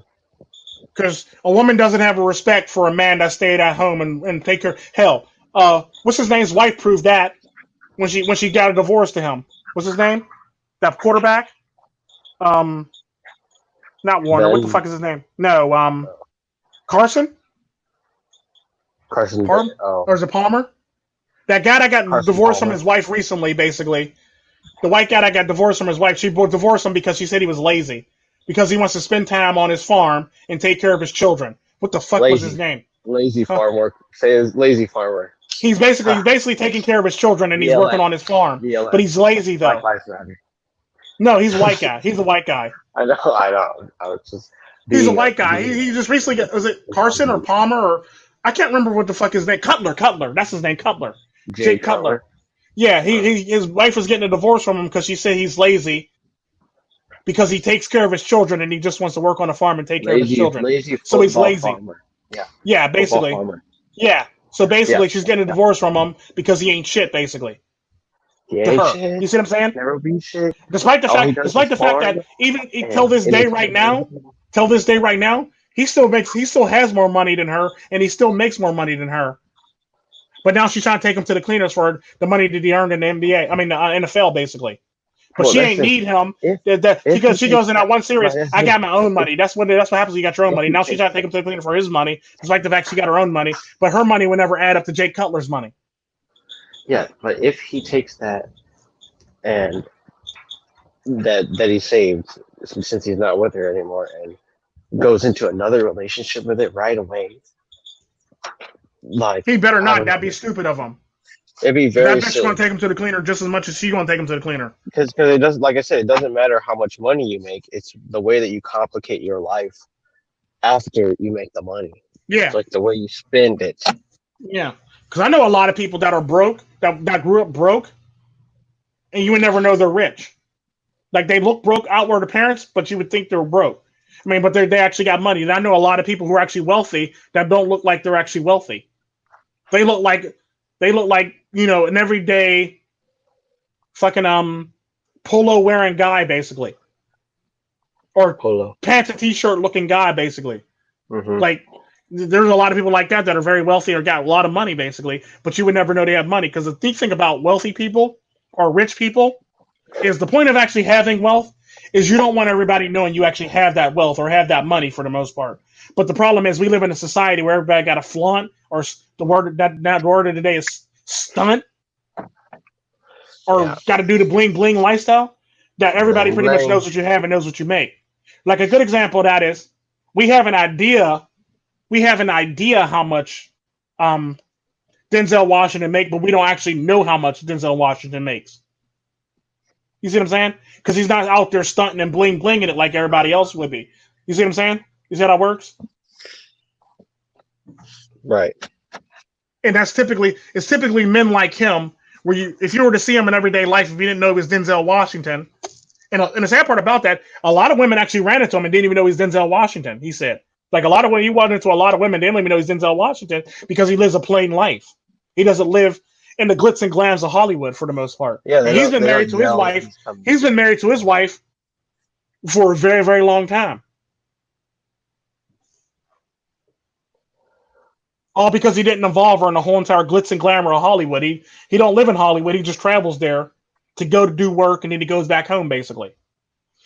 Because a woman doesn't have a respect for a man that stayed at home and take care. Hell, what's his name's wife proved that when she got a divorce to him. What's his name? That quarterback? Not Warner. What the fuck is his name? No, Carson? Carson. Or is it Palmer? That guy that got divorced from his wife recently, basically. The white guy that got divorced from his wife, she divorced him because she said he was lazy. Because he wants to spend time on his farm and take care of his children. What the fuck was his name? Lazy farmer. Say his lazy farmer. He's basically taking care of his children and he's working on his farm. But he's lazy though. No, he's a white guy. He's a white guy. I know. I was just. He's a white guy. He just recently got, was it Carson or Palmer or I can't remember what the fuck his name. Cutler. That's his name. Cutler. Jake Cutler. Yeah, his wife was getting a divorce from him because she said he's lazy. Because he takes care of his children and he just wants to work on a farm and take care of his children. So he's lazy. Farmer. Yeah, basically. Yeah. So basically she's getting a divorce from him because he ain't shit, basically. He to ain't her. shit. You see what I'm saying? Never be shit. Despite the fact that even till this day right now, he still has more money than her and he still makes more money than her. But now she's trying to take him to the cleaners for the money that he earned in the NBA. I mean, the NFL, basically. But she ain't need him. She goes in that one series. I got my own money. That's what happens when you got your own money. Now she's trying to take him to the cleaner for his money, despite the fact she got her own money. But her money would never add up to Jake Cutler's money. Yeah, but if he takes that and that he saved since he's not with her anymore and goes into another relationship with it right away, like he better not. That'd be stupid of him. It'd be very. That bitch gonna take him to the cleaner just as much as she's gonna take him to the cleaner. Because it doesn't, like I said, it doesn't matter how much money you make. It's the way that you complicate your life after you make the money. Yeah, it's like the way you spend it. Yeah, because I know a lot of people that are broke that grew up broke, and you would never know they're rich. Like they look broke outward appearance, but you would think they're broke. I mean, but they actually got money. And I know a lot of people who are actually wealthy that don't look like they're actually wealthy. They look like an everyday fucking polo wearing guy, basically, or polo pants and t-shirt looking guy, basically. Mm-hmm. Like there's a lot of people like that are very wealthy or got a lot of money, basically, but you would never know they have money because the thing about wealthy people or rich people is the point of actually having wealth is you don't want everybody knowing you actually have that wealth or have that money for the most part. But the problem is we live in a society where everybody got to flaunt, or the word of the day is stunt, or got to do the bling bling lifestyle. That everybody pretty much knows what you have and knows what you make. Like a good example of that is we have an idea how much Denzel Washington make, but we don't actually know how much Denzel Washington makes. You see what I'm saying? Because he's not out there stunting and bling blinging it like everybody else would be. You see what I'm saying? You see how that works? Right. And it's typically men like him, where if you were to see him in everyday life, if you didn't know it was Denzel Washington, and the sad part about that, a lot of women actually ran into him and didn't even know he's Denzel Washington. He said, like a lot of women, he walked into a lot of women, they didn't even know he's Denzel Washington because he lives a plain life. He doesn't live in the glitz and glams of Hollywood for the most part. Yeah, and he's been married to his wife. He's been married to his wife for a very, very long time. All because he didn't involve her in the whole entire glitz and glamour of Hollywood. He don't live in Hollywood. He just travels there to go to do work, and then he goes back home, basically.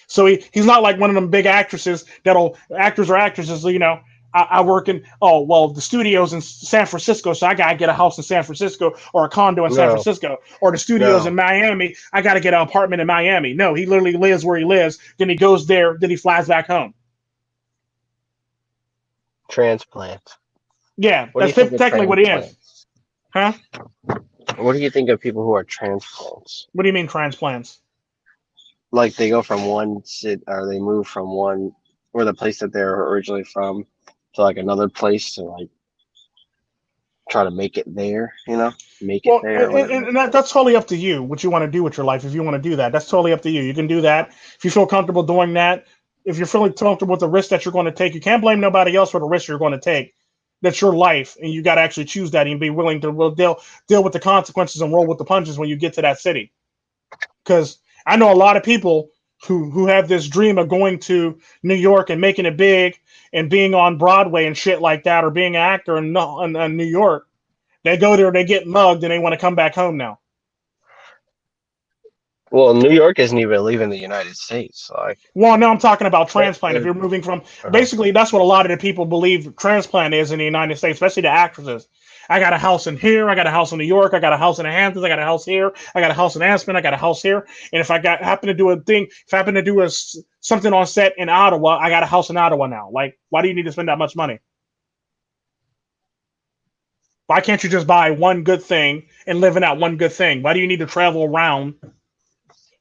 So he's not like one of them big actresses actors or actresses, I work in the studio's in San Francisco, so I gotta get a house in San Francisco or a condo in San No, Francisco, or the studio's no. in Miami, I gotta get an apartment in Miami. No, he literally lives where he lives, then he goes there, then he flies back home. Transplant. Yeah, What do that's you think of technically what he is. transplants? Huh? What do you think of people who are transplants? What do you mean transplants? Like they go from one sit, or they move from one, or the place that they're originally from, to like another place to like try to make it there. Make it Well, there, or whatever. that's totally up to you what you want to do with your life. If you want to do that, that's totally up to you. You can do that if you feel comfortable doing that. If you're feeling comfortable with the risk that you're going to take, you can't blame nobody else for the risk you're going to take. That's your life, and you got to actually choose that and be willing to deal with the consequences and roll with the punches when you get to that city. Because I know a lot of people who have this dream of going to New York and making it big and being on Broadway and shit like that, or being an actor in New York. They go there, they get mugged, and they want to come back home now. Well, New York isn't even leaving the United States. Like, Well, now I'm talking about transplant. If uh, you're moving from, basically, that's what a lot of the people believe transplant is in the United States, especially the actresses. I got a house in here. I got a house in New York. I got a house in the Hamptons. I got a house here. I got a house in Aspen. I got a house here. And if I happen to do a thing, if I happen to do something on set in Ottawa, I got a house in Ottawa now. Like, why do you need to spend that much money? Why can't you just buy one good thing and live in that one good thing? Why do you need to travel around?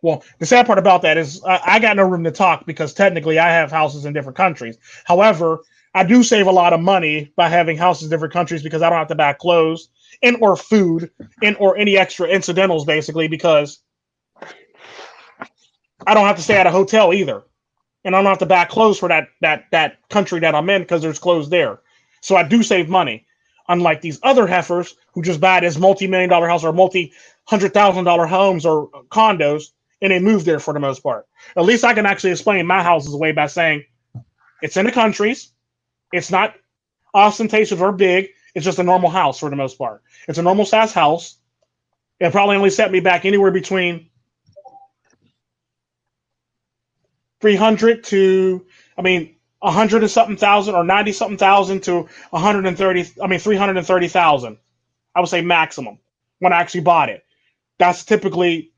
Well, the sad part about that is I got no room to talk because technically I have houses in different countries. However, I do save a lot of money by having houses in different countries because I don't have to buy clothes and or food and or any extra incidentals basically because I don't have to stay at a hotel either. And I don't have to buy clothes for that country that I'm in because there's clothes there. So I do save money. Unlike these other heifers who just buy this multi-million-dollar house or multi-$100,000 homes or condos and they move there for the most part. At least I can actually explain my house's way by saying it's in the countries. It's not ostentatious or big. It's just a normal house for the most part. It's a normal size house. It probably only set me back anywhere between 300 to, 100 and something thousand or 90 something thousand to 330,000. I would say maximum when I actually bought it. That's typically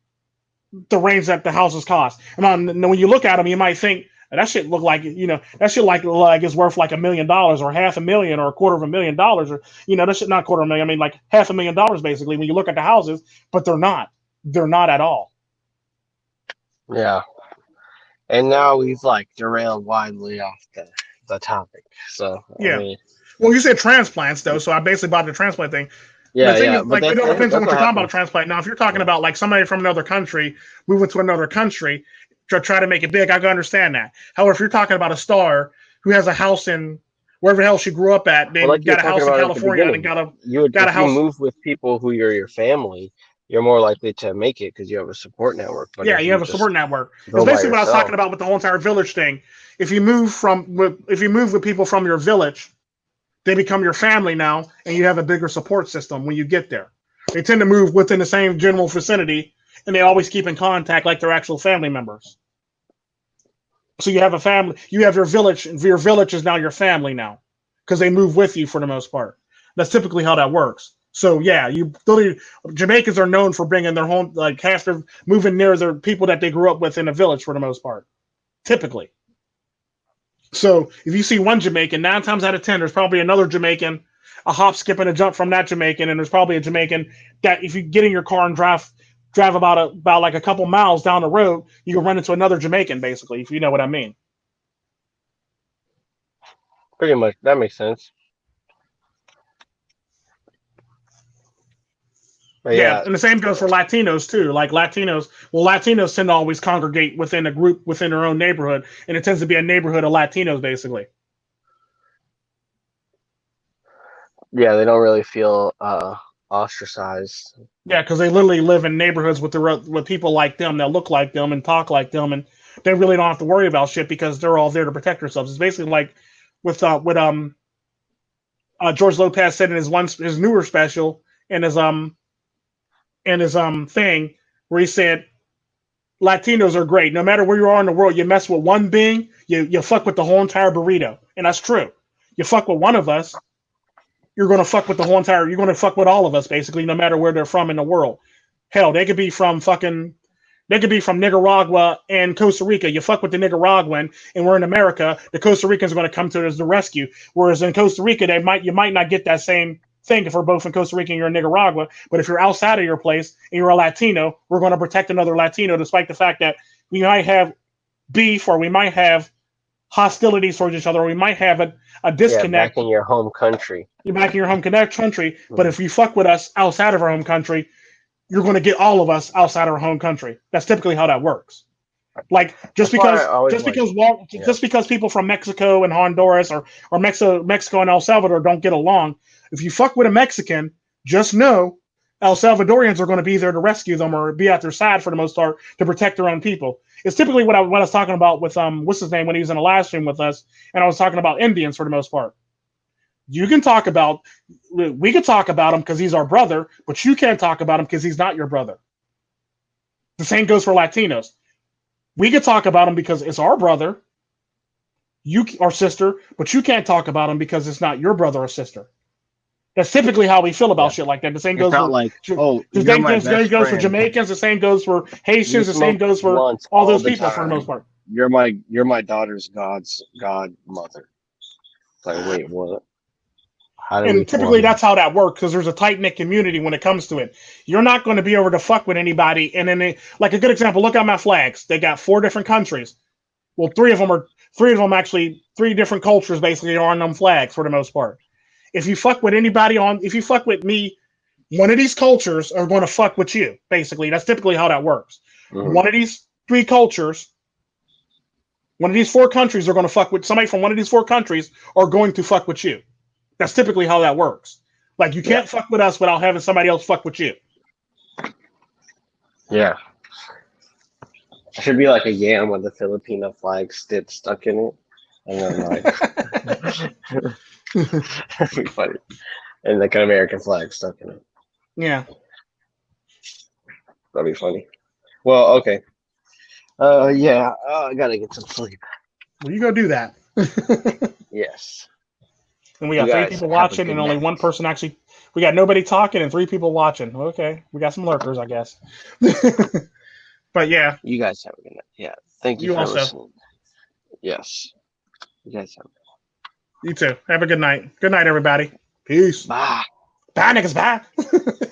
the range that the houses cost. And when you look at them, you might think that shit look like that shit like it's worth like $1 million or $500,000 or $250,000 or that shit not $250,000. I mean like $500,000 basically when you look at the houses, but they're not. They're not at all. yeah. And now we've like derailed widely off the topic. So yeah. Well, you said transplants though, so I basically bought the transplant thing. Yeah, the thing yeah. is, like, it all depends on what you're talking about. Happens. Transplant. Now, if you're talking about like somebody from another country moving to another country to try to make it big, I can understand that. However, if you're talking about a star who has a house in wherever the hell she grew up at, then got a house in California and got a house. If you move with people who are your family, you're more likely to make it because you have a support network. But yeah, you have a support network. It's basically what I was talking about with the whole entire village thing. If you move with people from your village, they become your family now, and you have a bigger support system when you get there. They tend to move within the same general vicinity, and they always keep in contact like they're actual family members. So you have a family, you have your village, and your village is now your family now because they move with you for the most part. That's typically how that works. So yeah, Jamaicans are known for bringing their home, like half their moving near their people that they grew up with in the village for the most part, typically. So if you see one Jamaican, 9 times out of 10, there's probably another Jamaican, a hop, skip, and a jump from that Jamaican, and there's probably a Jamaican that if you get in your car and drive about like a couple miles down the road, you can run into another Jamaican, basically, if you know what I mean. Pretty much, that makes sense. But yeah, and the same goes for Latinos too. Like Latinos tend to always congregate within a group within their own neighborhood, and it tends to be a neighborhood of Latinos, basically. Yeah, they don't really feel ostracized. Yeah, because they literally live in neighborhoods with people like them that look like them and talk like them, and they really don't have to worry about shit because they're all there to protect themselves. It's basically like with George Lopez said in his newer special and his thing where he said Latinos are great. No matter where you are in the world, you mess with one being, you fuck with the whole entire burrito, and that's true. You fuck with one of us, you're going to fuck with the whole entire. You're going to fuck with all of us, basically, no matter where they're from in the world. Hell, they could be from fucking. They could be from Nicaragua and Costa Rica. You fuck with the Nicaraguan, and we're in America. The Costa Ricans are going to come to us the rescue. Whereas in Costa Rica, you might not get that same thing if we're both in Costa Rica and you're in Nicaragua. But if you're outside of your place and you're a Latino, we're going to protect another Latino, despite the fact that we might have beef or we might have hostilities towards each other, or we might have a disconnect. Back in your home country. You're back in your home country. But if you fuck with us outside of our home country, you're going to get all of us outside of our home country. That's typically how that works. Like just because people from Mexico and Honduras or Mexico and El Salvador don't get along, if you fuck with a Mexican, just know El Salvadorians are going to be there to rescue them or be at their side for the most part to protect their own people. It's typically what I was talking about with what's his name when he was in the live stream with us, and I was talking about Indians for the most part. We can talk about him because he's our brother, but you can't talk about him because he's not your brother. The same goes for Latinos. We could talk about him because it's our brother, our sister, but you can't talk about him because it's not your brother or sister. That's typically how we feel about shit like that. The same goes for the same goes for Jamaicans. The same goes for Haitians. The same goes for all those people for the most part. You're my daughter's godmother. Like, wait, what? And typically that's how that works because there's a tight-knit community when it comes to it. You're not going to be able to fuck with anybody. And then, like a good example, look at my flags. They got 4 different countries. Well, three of them actually, 3 different cultures basically are on them flags for the most part. If you fuck with if you fuck with me, one of these cultures are going to fuck with you. Basically, that's typically how that works. Mm-hmm. One of these 3 cultures, one of these 4 countries are going to fuck with somebody from one of these 4 countries are going to fuck with you. That's typically how that works. Like, you can't fuck with us without having somebody else fuck with you. Yeah. I should be like a yam with the Filipino flag stuck in it. And then, like... That'd be funny. And like an American flag stuck in it. Yeah. That'd be funny. Well, okay. I gotta get some sleep. Well, you go do that. Yes. And we got 3 people watching and only one person actually. We got nobody talking and 3 people watching. Okay. We got some lurkers, I guess. But yeah. You guys have a good night. Yeah. Thank you for listening. Yes. You guys have a good night. You too. Have a good night. Good night, everybody. Peace. Bye. Bye, niggas. Bye.